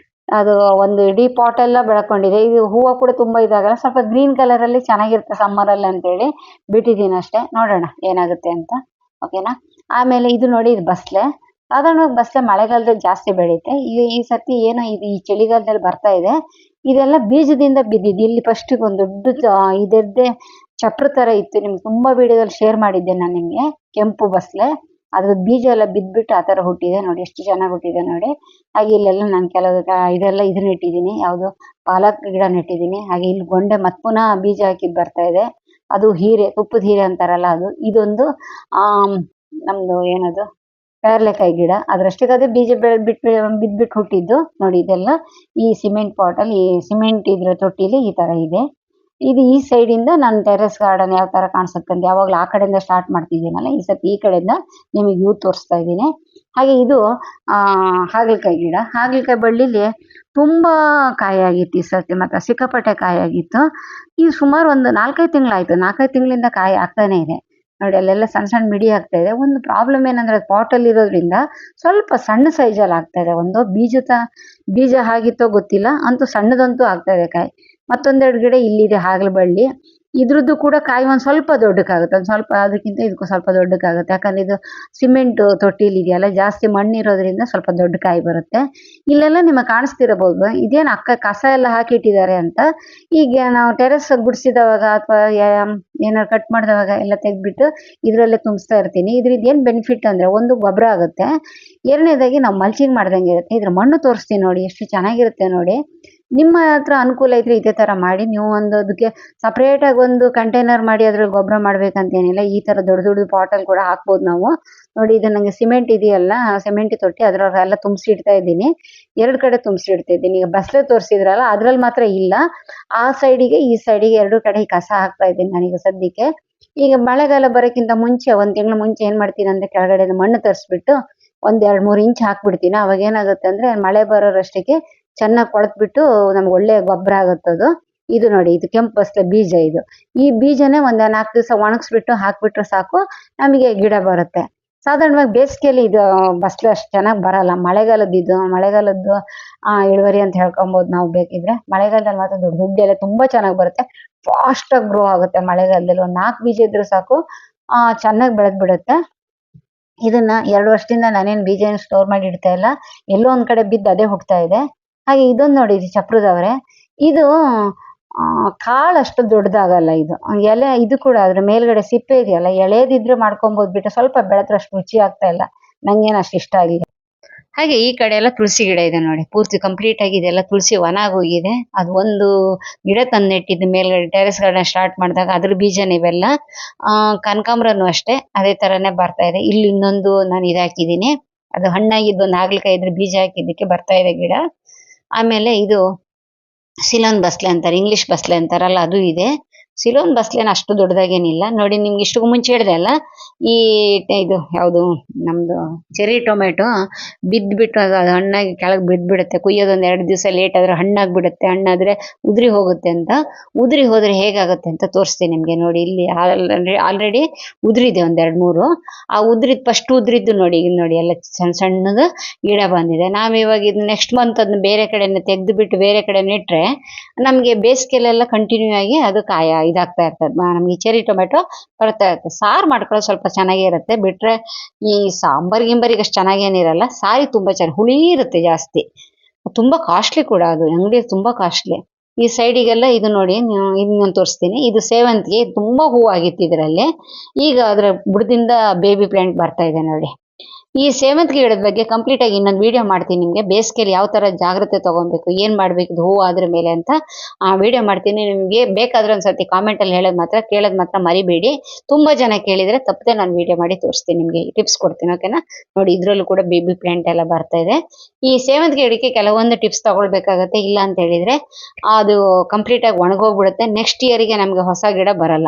ಅದು ಒಂದು ಇಡೀ ಪಾಟ್ ಎಲ್ಲ ಬೆಳ್ಕೊಂಡಿದೆ. ಇದು ಹೂವು ಕೂಡ ತುಂಬಾ ಇದಾಗಲ್ಲ, ಸ್ವಲ್ಪ ಗ್ರೀನ್ ಕಲರ್ ಅಲ್ಲಿ ಚೆನ್ನಾಗಿರುತ್ತೆ ಸಮ್ಮರ್ ಅಲ್ಲಿ ಅಂತೇಳಿ ಬಿಟ್ಟಿದ್ದೀನಿ ಅಷ್ಟೇ. ನೋಡೋಣ ಏನಾಗುತ್ತೆ ಅಂತ, ಓಕೆನಾ. ಆಮೇಲೆ ಇದು ನೋಡಿ, ಇದು ಬಸ್ಲೆ. ಸಾಧಾರಣವಾಗಿ ಬಸ್ಲೆ ಮಳೆಗಾಲದಲ್ಲಿ ಜಾಸ್ತಿ ಬೆಳೆಯುತ್ತೆ. ಈ ಸತಿ ಏನೋ ಇದು ಈ ಚಳಿಗಾಲದಲ್ಲಿ ಬರ್ತಾ ಇದೆ. ಇದೆಲ್ಲ ಬೀಜದಿಂದ ಬಿದ್ದಿದ್ದು. ಇಲ್ಲಿ ಫಸ್ಟ್ ಒಂದು ದೊಡ್ಡ ಇದರದ್ದೇ ಚಪ್ರ ತರ ಇತ್ತು, ನಿಮ್ಗೆ ತುಂಬಾ ವಿಡಿಯೋದಲ್ಲಿ ಶೇರ್ ಮಾಡಿದ್ದೆ ನಾನು ನಿಮ್ಗೆ. ಕೆಂಪು ಬಸ್ಲೆ, ಅದ್ರ ಬೀಜ ಎಲ್ಲ ಬಿದ್ದ್ಬಿಟ್ಟು ಆ ತರ ಹುಟ್ಟಿದೆ ನೋಡಿ, ಎಷ್ಟು ಚೆನ್ನಾಗಿ ಹುಟ್ಟಿದೆ ನೋಡಿ. ಹಾಗೆ ಇಲ್ಲೆಲ್ಲ ನಾನು ಕೆಲವು ಇದೆಲ್ಲ ಇದನ್ನ ಇಟ್ಟಿದ್ದೀನಿ, ಯಾವುದು ಪಾಲಕ್ ಗಿಡ ನೆಟ್ಟಿದ್ದೀನಿ. ಹಾಗೆ ಇಲ್ಲಿ ಗೊಂಡೆ ಮತ್ ಪುನಃ ಬೀಜ ಹಾಕಿದ್ ಬರ್ತಾ ಇದೆ. ಅದು ಹೀರೆ, ತುಪ್ಪದ ಹೀರೆ ಅಂತಾರಲ್ಲ ಅದು. ಇದೊಂದು ನಮ್ದು ಏನದು ಪೇರ್ಲೆಕಾಯಿ ಗಿಡ. ಅದ್ರಷ್ಟಕ್ಕೆ ಅದೇ ಬೀಜ ಬಿದ್ಬಿಟ್ಟು ಹುಟ್ಟಿದ್ದು ನೋಡಿ. ಇದೆಲ್ಲ ಈ ಸಿಮೆಂಟ್ ಪಾಟ್ ಅಲ್ಲಿ, ಈ ಸಿಮೆಂಟ್ ಇದ್ರ ತೊಟ್ಟಿಲಿ ಈ ತರ ಇದೆ. ಇದು ಈ ಸೈಡ್ ಇಂದ ನಾನು ಟೆರೆಸ್ ಗಾರ್ಡನ್ ಯಾವ ತರ ಕಾಣಿಸುತ್ತೆ ಅಂತ ಯಾವಾಗ್ಲೂ ಆ ಕಡೆಯಿಂದ ಸ್ಟಾರ್ಟ್ ಮಾಡ್ತಿದ್ದೀನಲ್ಲ, ಈ ಸತಿ ಈ ಕಡೆಯಿಂದ ನಿಮಗೆ ವ್ಯೂ ತೋರಿಸ್ತಾ ಇದ್ದೀನಿ. ಹಾಗೆ ಇದು ಹಾಗಲಕಾಯಿ ಗಿಡ. ಹಾಗಲಕಾಯಿ ಬಳ್ಳಿಲಿ ತುಂಬಾ ಕಾಯಿ ಆಗಿತ್ತು ಈ ಸತಿ, ಮಾತ್ರ ಸಿಕ್ಕಾಪಟ್ಟೆ ಕಾಯಿ ಆಗಿತ್ತು. ಈ ಸುಮಾರು ಒಂದು 4-5 ತಿಂಗಳಾಯ್ತು. 4-5 ತಿಂಗಳಿಂದ ಕಾಯಿ ಆಗ್ತಾನೆ ಇದೆ ನೋಡಿ. ಅಲ್ಲೆಲ್ಲ ಸಣ್ಣ ಸಣ್ಣ ಮಿಡಿ ಆಗ್ತಾ ಇದೆ. ಒಂದು ಪ್ರಾಬ್ಲಮ್ ಏನಂದ್ರೆ ಪಾಟ್ ಅಲ್ಲಿ ಇರೋದ್ರಿಂದ ಸ್ವಲ್ಪ ಸಣ್ಣ ಸೈಜಲ್ಲಿ ಆಗ್ತಾ ಇದೆ. ಒಂದು ಬೀಜ ಆಗಿತ್ತೋ ಗೊತ್ತಿಲ್ಲ, ಅಂತೂ ಸಣ್ಣದಂತೂ ಆಗ್ತಾ ಇದೆ ಕಾಯಿ. ಮತ್ತೊಂದೆರಡು ಗಿಡ ಇಲ್ಲಿದೆ ಹಾಗಲ ಬಳ್ಳಿ. ಇದ್ರದ್ದು ಕೂಡ ಕಾಯಿ ಒಂದ್ ಸ್ವಲ್ಪ ದೊಡ್ಡಕ್ಕಾಗುತ್ತೆ, ಒಂದ್ ಸ್ವಲ್ಪ ಅದಕ್ಕಿಂತ ಇದಕ್ಕೂ ಸ್ವಲ್ಪ ದೊಡ್ಡಕ್ಕಾಗುತ್ತೆ. ಯಾಕಂದ್ರೆ ಇದು ಸಿಮೆಂಟ್ ತೊಟ್ಟಿಲಿ ಇದೆಯಲ್ಲ, ಜಾಸ್ತಿ ಮಣ್ಣು ಇರೋದ್ರಿಂದ ಸ್ವಲ್ಪ ದೊಡ್ಡ ಕಾಯಿ ಬರುತ್ತೆ. ಇಲ್ಲೆಲ್ಲ ನಿಮಗೆ ಕಾಣಿಸ್ತಿರಬಹುದು, ಇದೇನು ಅಕ್ಕ ಕಸ ಎಲ್ಲ ಹಾಕಿಟ್ಟಿದ್ದಾರೆ ಅಂತ. ಈಗ ನಾವು ಟೆರೆಸ್ ಗುಡಿಸಿದವಾಗ ಅಥವಾ ಏನಾದ್ರು ಕಟ್ ಮಾಡಿದವಾಗ ಎಲ್ಲ ತೆಗ್ದ್ಬಿಟ್ಟು ಇದ್ರಲ್ಲೇ ತುಂಬಿಸ್ತಾ ಇರ್ತೀನಿ. ಇದ್ರಿಂದ ಏನ್ ಬೆನಿಫಿಟ್ ಅಂದ್ರೆ, ಒಂದು ಗೊಬ್ಬರ ಆಗುತ್ತೆ, ಎರಡನೇದಾಗಿ ನಾವು ಮಲ್ಚಿಂಗ್ ಮಾಡ್ದಂಗೆ ಇರುತ್ತೆ. ಇದ್ರ ಮಣ್ಣು ತೋರಿಸ್ತೀನಿ ನೋಡಿ, ಎಷ್ಟು ಚೆನ್ನಾಗಿರುತ್ತೆ ನೋಡಿ. ನಿಮ್ಮ ಹತ್ರ ಅನುಕೂಲ ಇದ್ರೆ ಇದೇ ತರ ಮಾಡಿ. ನೀವು ಒಂದು ಅದಕ್ಕೆ ಸಪರೇಟ್ ಆಗಿ ಒಂದು ಕಂಟೈನರ್ ಮಾಡಿ ಅದ್ರಲ್ಲಿ ಗೊಬ್ಬರ ಮಾಡ್ಬೇಕಂತೇನಿಲ್ಲ. ಈ ತರ ದೊಡ್ಡ ದೊಡ್ಡ ಪಾಟ್ ಅಲ್ಲಿ ಕೂಡ ಹಾಕ್ಬೋದು ನಾವು ನೋಡಿ. ಇದು ನಂಗೆ ಸಿಮೆಂಟ್ ಇದೆಯಲ್ಲ, ಸಿಮೆಂಟ್ ತೊಟ್ಟಿ ಅದ್ರಲ್ಲೆಲ್ಲ ತುಂಬಿಸಿ ಇಡ್ತಾ ಇದ್ದೀನಿ. 2 ಕಡೆ ತುಂಬಿಸಿ ಇಡ್ತಾ ಇದ್ದೀನಿ. ಈಗ ಬಸ್ಲೆ ತೋರಿಸಿದ್ರಲ್ಲ, ಅದ್ರಲ್ಲಿ ಮಾತ್ರ ಇಲ್ಲ. ಆ ಸೈಡಿಗೆ ಈ ಸೈಡಿಗೆ 2 ಕಡೆ ಕಸ ಹಾಕ್ತಾ ಇದ್ದೀನಿ ನಾನೀಗ ಸದ್ಯಕ್ಕೆ. ಈಗ ಮಳೆಗಾಲ ಬರೋಕ್ಕಿಂತ ಮುಂಚೆ 1 ತಿಂಗಳು ಮುಂಚೆ ಏನ್ ಮಾಡ್ತೀನಿ ಅಂದ್ರೆ, ಕೆಳಗಡೆ ಮಣ್ಣು ತರಿಸ್ಬಿಟ್ಟು ಒಂದ್ 2-3 ಇಂಚ್ ಹಾಕ್ಬಿಡ್ತೀನಿ. ಅವಾಗ ಏನಾಗುತ್ತೆ ಅಂದ್ರೆ, ಮಳೆ ಬರೋರಷ್ಟಕ್ಕೆ ಚೆನ್ನಾಗಿ ಕೊಳತ್ಬಿಟ್ಟು ನಮ್ಗೆ ಒಳ್ಳೆ ಗೊಬ್ಬರ ಆಗುತ್ತದು. ಇದು ನೋಡಿ, ಇದು ಕೆಂಪು ಬಸ್ಲೆ ಬೀಜ. ಇದು ಈ ಬೀಜನೇ ಒಂದ್ 4 ದಿವಸ ಒಣಗಿಸ್ಬಿಟ್ಟು ಹಾಕ್ಬಿಟ್ರೆ ಸಾಕು, ನಮಗೆ ಗಿಡ ಬರುತ್ತೆ. ಸಾಧಾರಣವಾಗಿ ಬೇಸಿಗೆಯಲ್ಲಿ ಇದು ಬಸ್ಲೆ ಅಷ್ಟು ಚೆನ್ನಾಗಿ ಬರಲ್ಲ. ಮಳೆಗಾಲದ್ದು ಇಳುವರಿ ಅಂತ ಹೇಳ್ಕೊಬಹುದು ನಾವು ಬೇಕಿದ್ರೆ. ಮಳೆಗಾಲದಲ್ಲಿ ಮಾತ್ರ ದೊಡ್ಡ ದೊಡ್ಡ ಎಲೆ ತುಂಬಾ ಚೆನ್ನಾಗಿ ಬರುತ್ತೆ, ಫಾಸ್ಟ್ ಆಗಿ ಗ್ರೋ ಆಗುತ್ತೆ. ಮಳೆಗಾಲದಲ್ಲಿ ಒಂದ್ 4 ಬೀಜ ಇದ್ರೆ ಸಾಕು, ಚೆನ್ನಾಗಿ ಬೆಳೆದ್ ಬಿಡುತ್ತೆ. ಇದನ್ನ 2 ವರ್ಷದಿಂದ ನಾನೇನ್ ಬೀಜ ಏನು ಸ್ಟೋರ್ ಮಾಡಿ ಇಡ್ತಾ ಇಲ್ಲ, ಎಲ್ಲೋ ಒಂದ್ ಕಡೆ ಬಿದ್ದು ಅದೇ ಹುಟ್ತಾ ಇದೆ. ಹಾಗೆ ಇದೊಂದು ನೋಡಿ, ಇದು ಚಪ್ರದವರೆ. ಇದು ಕಾಳು ಅಷ್ಟು ದೊಡ್ಡದಾಗಲ್ಲ. ಇದು ಎಲೆ, ಇದು ಕೂಡ ಅದ್ರ ಮೇಲ್ಗಡೆ ಸಿಪ್ಪೆ ಇದೆಯಲ್ಲ, ಎಳೆದಿದ್ರೆ ಮಾಡ್ಕೊಬಹುದು ಬಿಟ್ಟು ಸ್ವಲ್ಪ ಬೆಳೆದ್ರೆ ಅಷ್ಟು ರುಚಿ ಆಗ್ತಾ ಇಲ್ಲ. ನಂಗೇನು ಅಷ್ಟು ಇಷ್ಟ ಆಗಿಲ್ಲ. ಹಾಗೆ ಈ ಕಡೆ ಎಲ್ಲ ತುಳಸಿ ಗಿಡ ಇದೆ ನೋಡಿ, ಪೂರ್ತಿ ಕಂಪ್ಲೀಟ್ ಆಗಿದೆ. ಎಲ್ಲ ತುಳಸಿ ಹೋಗಿದೆ. ಅದು ಒಂದು ಗಿಡ ತಂದು ನೆಟ್ಟಿದ್ದು ಮೇಲ್ಗಡೆ ಟೆರೆಸ್ ಗಾರ್ಡನ್ ಸ್ಟಾರ್ಟ್ ಮಾಡಿದಾಗ, ಅದ್ರ ಬೀಜನ ಇವೆಲ್ಲ. ಕನಕಾಂಬರನು ಅಷ್ಟೇ ಅದೇ ತರನೇ ಬರ್ತಾ ಇದೆ. ಇಲ್ಲಿ ಇನ್ನೊಂದು ನಾನು ಹಾಕಿದ್ದೀನಿ, ಅದು ಹಣ್ಣಾಗಿದ್ದು ಒಂದು ಹಾಗಲಕಾಯಿ ಇದ್ರ ಬೀಜ ಹಾಕಿದ್ದಕ್ಕೆ ಬರ್ತಾ ಇದೆ ಗಿಡ. ಆಮೇಲೆ ಇದು ಸಿಲೋನ್ ಬಸ್ಲೆ ಅಂತಾರೆ, ಇಂಗ್ಲಿಷ್ ಬಸ್ಲೆ ಅಂತಾರಲ್ಲ, ಅದು ಇದೆ. ಸಿಲೋನ್ ಬಸ್ಲೇನ ಅಷ್ಟು ದೊಡ್ಡದಾಗೇನಿಲ್ಲ ನೋಡಿ. ನಿಮ್ಗೆ ಇಷ್ಟು ಮುಂಚೆ ಹೇಳಿದೆ ಅಲ್ಲ, ಈ ಇದು ಯಾವುದು ನಮ್ದು ಚೆರಿ ಟೊಮೆಟೊ ಬಿದ್ದ್ಬಿಟ್ಟು ಅದು ಹಣ್ಣಾಗಿ ಕೆಳಗೆ ಬಿದ್ದ್ಬಿಡುತ್ತೆ. ಕುಯ್ಯೋದೊಂದು 2 ದಿವಸ ಲೇಟ್ ಆದ್ರೆ ಹಣ್ಣಾಗ್ಬಿಡುತ್ತೆ. ಹಣ್ಣಾದ್ರೆ ಉದುರಿ ಹೋಗುತ್ತೆ ಅಂತ. ಉದುರಿ ಹೋದ್ರೆ ಹೇಗಾಗುತ್ತೆ ಅಂತ ತೋರಿಸ್ತೀನಿ ನಿಮ್ಗೆ ನೋಡಿ. ಇಲ್ಲಿ ಆಲ್ರೆಡಿ ಉದುರಿದೆ ಒಂದ್ 2-3. ಆ ಫಸ್ಟ್ ಉದ್ರಿದ್ದು ನೋಡಿ, ಈಗ ನೋಡಿ ಎಲ್ಲ ಸಣ್ಣ ಸಣ್ಣದು ಗಿಡ ಬಂದಿದೆ. ನಾವಿವಾಗ ಇದು ನೆಕ್ಸ್ಟ್ ಮಂತ್ ಅದನ್ನ ಬೇರೆ ಕಡೆ ತೆಗೆದು ಬಿಟ್ಟು ಬೇರೆ ಕಡೆ ನೆಟ್ರೆ ನಮ್ಗೆ ಬೇಸಿಗೆಲೆಲ್ಲ ಕಂಟಿನ್ಯೂ ಆಗಿ ಅದು ಇದಾಗ್ತಾ ಇರ್ತದೆ. ನಮ್ಗೆ ಚೆರಿ ಟೊಮೆಟೊ ಬರ್ತಾ ಇರುತ್ತೆ. ಸಾರು ಮಾಡ್ಕೊಳ್ಳೋದು ಸ್ವಲ್ಪ ಚೆನ್ನಾಗೇ ಇರುತ್ತೆ, ಬಿಟ್ರೆ ಈ ಗಿಂಬರಿಗೆ ಅಷ್ಟು ಚೆನ್ನಾಗೇನಿರಲ್ಲ. ಸಾರಿ ತುಂಬಾ ಚೆನ್ನಾಗಿ ಹುಳಿ ಇರುತ್ತೆ ಜಾಸ್ತಿ. ತುಂಬಾ ಕಾಸ್ಟ್ಲಿ ಕೂಡ, ಅದು ಅಂಗಡಿ ತುಂಬಾ ಕಾಸ್ಟ್ಲಿ. ಈ ಸೈಡಿಗೆಲ್ಲ ಇದು ನೋಡಿ, ಇದನ್ನ ತೋರಿಸ್ತೀನಿ. ಇದು ಸೇವಂತಿಗೆ, ತುಂಬಾ ಹೂ ಆಗಿತ್ತು ಇದರಲ್ಲಿ. ಈಗ ಅದ್ರ ಬುಡದಿಂದ ಬೇಬಿ ಪ್ಲಾಂಟ್ ಬರ್ತಾ ಇದೆ ನೋಡಿ. ಈ ಸೇವಂತಿಗೆ ಗಿಡದ ಬಗ್ಗೆ ಕಂಪ್ಲೀಟ್ ಆಗಿ ಇನ್ನೊಂದು ವಿಡಿಯೋ ಮಾಡ್ತೀನಿ ನಿಮಗೆ. ಬೇಸಿಗೆಯಲ್ಲಿ ಯಾವ ತರ ಜಾಗ್ರತೆ ತಗೊಬೇಕು, ಏನ್ ಮಾಡ್ಬೇಕು ಇದು ಹೂವು ಆದ್ರ ಮೇಲೆ ಅಂತ ಆ ವಿಡಿಯೋ ಮಾಡ್ತೀನಿ. ನಿಮ್ಗೆ ಬೇಕಾದ್ರೆ ಒಂದ್ಸತಿ ಕಾಮೆಂಟ್ ಅಲ್ಲಿ ಕೇಳೋದ್ ಮಾತ್ರ ಮರಿಬೇಡಿ. ತುಂಬಾ ಜನ ಕೇಳಿದ್ರೆ ತಪ್ಪದೆ ನಾನು ವಿಡಿಯೋ ಮಾಡಿ ತೋರಿಸ್ತೀನಿ, ನಿಮ್ಗೆ ಟಿಪ್ಸ್ ಕೊಡ್ತೀನಿ. ಓಕೆನಾ? ನೋಡಿ ಇದ್ರಲ್ಲೂ ಕೂಡ ಬೇಬಿ ಪ್ಲಾಂಟ್ ಎಲ್ಲ ಬರ್ತಾ ಇದೆ. ಈ ಸೇವಂತಿಗೆ ಗಿಡಕ್ಕೆ ಕೆಲವೊಂದು ಟಿಪ್ಸ್ ತಗೊಳ್ಬೇಕಾಗತ್ತೆ. ಇಲ್ಲ ಅಂತ ಹೇಳಿದ್ರೆ ಅದು ಕಂಪ್ಲೀಟ್ ಆಗಿ ಒಣಗೋಗ್ಬಿಡುತ್ತೆ. ನೆಕ್ಸ್ಟ್ ಇಯರ್ಗೆ ನಮ್ಗೆ ಹೊಸ ಗಿಡ ಬರಲ್ಲ.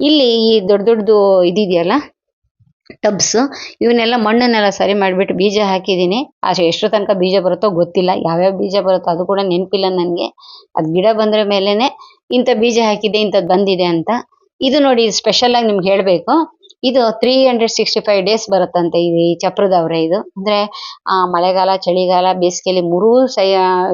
ಇಲ್ಲಿ ಈ ದೊಡ್ಡದು ಇದಿದೆಯಲ್ಲ ಟಬ್ಸ್, ಇವನ್ನೆಲ್ಲ ಮಣ್ಣನ್ನೆಲ್ಲ ಸರಿ ಮಾಡಿಬಿಟ್ಟು ಬೀಜ ಹಾಕಿದ್ದೀನಿ. ಎಷ್ಟು ತನಕ ಬೀಜ ಬರುತ್ತೋ ಗೊತ್ತಿಲ್ಲ, ಯಾವ್ಯಾವ ಬೀಜ ಬರುತ್ತೋ ಅದು ಕೂಡ ನೆನಪಿಲ್ಲ ನನಗೆ. ಅದು ಗಿಡ ಬಂದ್ರ ಮೇಲೇನೆ ಇಂಥ ಬೀಜ ಹಾಕಿದ್ದೆ, ಇಂಥದ್ದು ಬಂದಿದೆ ಅಂತ. ಇದು ನೋಡಿ ಸ್ಪೆಷಲ್ ಆಗಿ ನಿಮ್ಗೆ ಹೇಳಬೇಕು, ಇದು 365 ಡೇಸ್ ಬರುತ್ತಂತೆ. ಈ ಚಪ್ರದವ್ರೆ ಇದು ಅಂದ್ರೆ ಮಳೆಗಾಲ, ಚಳಿಗಾಲ, ಬೇಸಿಗೆಯಲ್ಲಿ ಮೂರೂ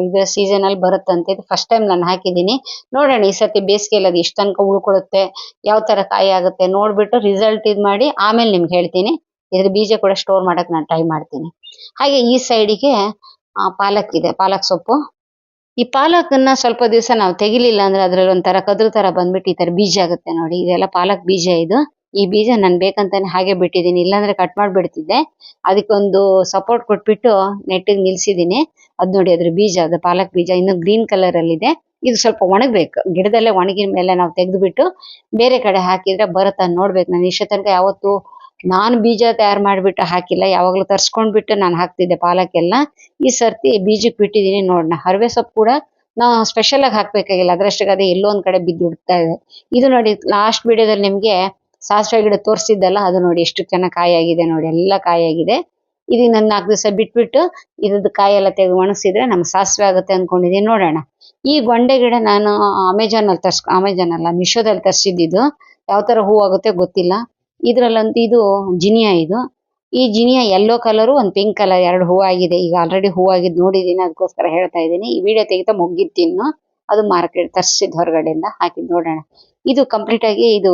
ಇದು ಸೀಸನ್ ಅಲ್ಲಿ ಬರುತ್ತಂತೆ. ಇದು ಫಸ್ಟ್ ಟೈಮ್ ನಾನು ಹಾಕಿದ್ದೀನಿ. ನೋಡೋಣ ಈ ಸತಿ ಬೇಸಿಗೆಯಲ್ಲಿ ಅದು ಎಷ್ಟು ತನಕ ಉಳ್ಕೊಳುತ್ತೆ, ಯಾವ ತರ ಕಾಯಿ ಆಗುತ್ತೆ ನೋಡ್ಬಿಟ್ಟು ರಿಸಲ್ಟ್ ಇದ್ ಮಾಡಿ ಆಮೇಲೆ ನಿಮ್ಗೆ ಹೇಳ್ತೀನಿ. ಇದ್ರ ಬೀಜ ಕೂಡ ಸ್ಟೋರ್ ಮಾಡಕ್ ನಾನು ಟ್ರೈ ಮಾಡ್ತೀನಿ. ಹಾಗೆ ಈ ಸೈಡಿಗೆ ಪಾಲಕ್ ಇದೆ, ಪಾಲಕ್ ಸೊಪ್ಪು. ಈ ಪಾಲಕನ್ನ ಸ್ವಲ್ಪ ದಿವಸ ನಾವು ತೆಗಿಲಿಲ್ಲ ಅಂದ್ರೆ ಅದ್ರಲ್ಲಿ ಒಂಥರ ಕದ್ರು ತರ ಬಂದ್ಬಿಟ್ಟು ಈ ತರ ಬೀಜ ಆಗುತ್ತೆ ನೋಡಿ. ಇದೆಲ್ಲ ಪಾಲಕ್ ಬೀಜ ಇದು. ಈ ಬೀಜ ನಾನು ಬೇಕಂತಾನೆ ಹಾಗೆ ಬಿಟ್ಟಿದ್ದೀನಿ, ಇಲ್ಲಾಂದ್ರೆ ಕಟ್ ಮಾಡ್ಬಿಡ್ತಿದ್ದೆ. ಅದಕ್ಕೊಂದು ಸಪೋರ್ಟ್ ಕೊಟ್ಬಿಟ್ಟು ನೆಟ್ಟಿಗೆ ನಿಲ್ಸಿದ್ದೀನಿ. ಅದ್ ನೋಡಿ ಅದ್ರ ಬೀಜ, ಅದು ಪಾಲಕ್ ಬೀಜ ಇನ್ನು ಗ್ರೀನ್ ಕಲರ್ ಅಲ್ಲಿ ಇದೆ. ಇದು ಸ್ವಲ್ಪ ಒಣಗ್ಬೇಕು, ಗಿಡದಲ್ಲೇ ಒಣಗಿದ ಮೇಲೆ ನಾವು ತೆಗೆದ್ಬಿಟ್ಟು ಬೇರೆ ಕಡೆ ಹಾಕಿದ್ರೆ ಬರುತ್ತಾ ನೋಡ್ಬೇಕು. ನಾನು ಇಷ್ಟ ತನಕ ಯಾವತ್ತು ನಾನು ಬೀಜ ತಯಾರು ಮಾಡಿಬಿಟ್ಟು ಹಾಕಿಲ್ಲ, ಯಾವಾಗ್ಲೂ ತರ್ಸ್ಕೊಂಡ್ಬಿಟ್ಟು ನಾನು ಹಾಕ್ತಿದ್ದೆ ಪಾಲಕ್ ಎಲ್ಲ. ಈ ಸರ್ತಿ ಬೀಜಕ್ಕೆ ಬಿಟ್ಟಿದ್ದೀನಿ, ನೋಡೋಣ. ಹರವೆ ಸೊಪ್ಪು ಕೂಡ ನಾವು ಸ್ಪೆಷಲ್ ಆಗಿ ಹಾಕ್ಬೇಕಾಗಿಲ್ಲ, ಅದ್ರಷ್ಟಿಗೆ ಅದೇ ಎಲ್ಲೋ ಒಂದ್ ಕಡೆ ಬಿದ್ದು ಹುಡ್ತಾ ಇದೆ. ಇದು ನೋಡಿ ಲಾಸ್ಟ್ ವಿಡಿಯೋದಲ್ಲಿ ನಿಮ್ಗೆ ಸಾಸಿವೆ ಗಿಡ ತೋರಿಸಿದ್ದಲ್ಲ, ಅದು ನೋಡಿ ಎಷ್ಟು ಚೆನ್ನಾಗಿ ಕಾಯಿ ಆಗಿದೆ ನೋಡಿ, ಎಲ್ಲ ಕಾಯಿ ಆಗಿದೆ. ಇದು ನನ್ನ 4 ದಿವಸ ಬಿಟ್ಬಿಟ್ಟು ಇದ್ರದ್ದು ಕಾಯಿ ಎಲ್ಲ ತೆಗೆದು ಒಣಗಿಸಿದ್ರೆ ನಮ್ಗೆ ಸಾಸಿವೆ ಆಗುತ್ತೆ ಅನ್ಕೊಂಡಿದ್ದೀನಿ. ನೋಡೋಣ. ಈ ಗೊಂಡೆ ಗಿಡ ನಾನು ಅಮೆಜಾನ್ ಅಲ್ಲ ಮಿಶೋದಲ್ಲಿ ತರಿಸಿದ್ದು. ಯಾವ ತರ ಹೂ ಆಗುತ್ತೆ ಗೊತ್ತಿಲ್ಲ. ಇದ್ರಲ್ಲಂತೂ ಇದು ಜಿನಿಯಾ ಇದು. ಈ ಜಿನಿಯಾ ಯೆಲ್ಲೋ ಕಲರು ಒಂದು ಪಿಂಕ್ ಕಲರ್ 2 ಹೂ ಆಗಿದೆ. ಈಗ ಆಲ್ರೆಡಿ ಹೂ ಆಗಿದ್ದು ನೋಡಿದ್ದೀನಿ, ಅದಕ್ಕೋಸ್ಕರ ಹೇಳ್ತಾ ಇದ್ದೀನಿ. ಈ ವಿಡಿಯೋ ತೆಗಿತಾ ಮುಗ್ಗಿತ್ತಿನ್ನು, ಅದು ಮಾರ್ಕೆಟ್ ತರಿಸಿದ್ ಹೊರಗಡೆಯಿಂದ ಹಾಕಿದ್. ನೋಡೋಣ. ಇದು ಕಂಪ್ಲೀಟ್ ಆಗಿ ಇದು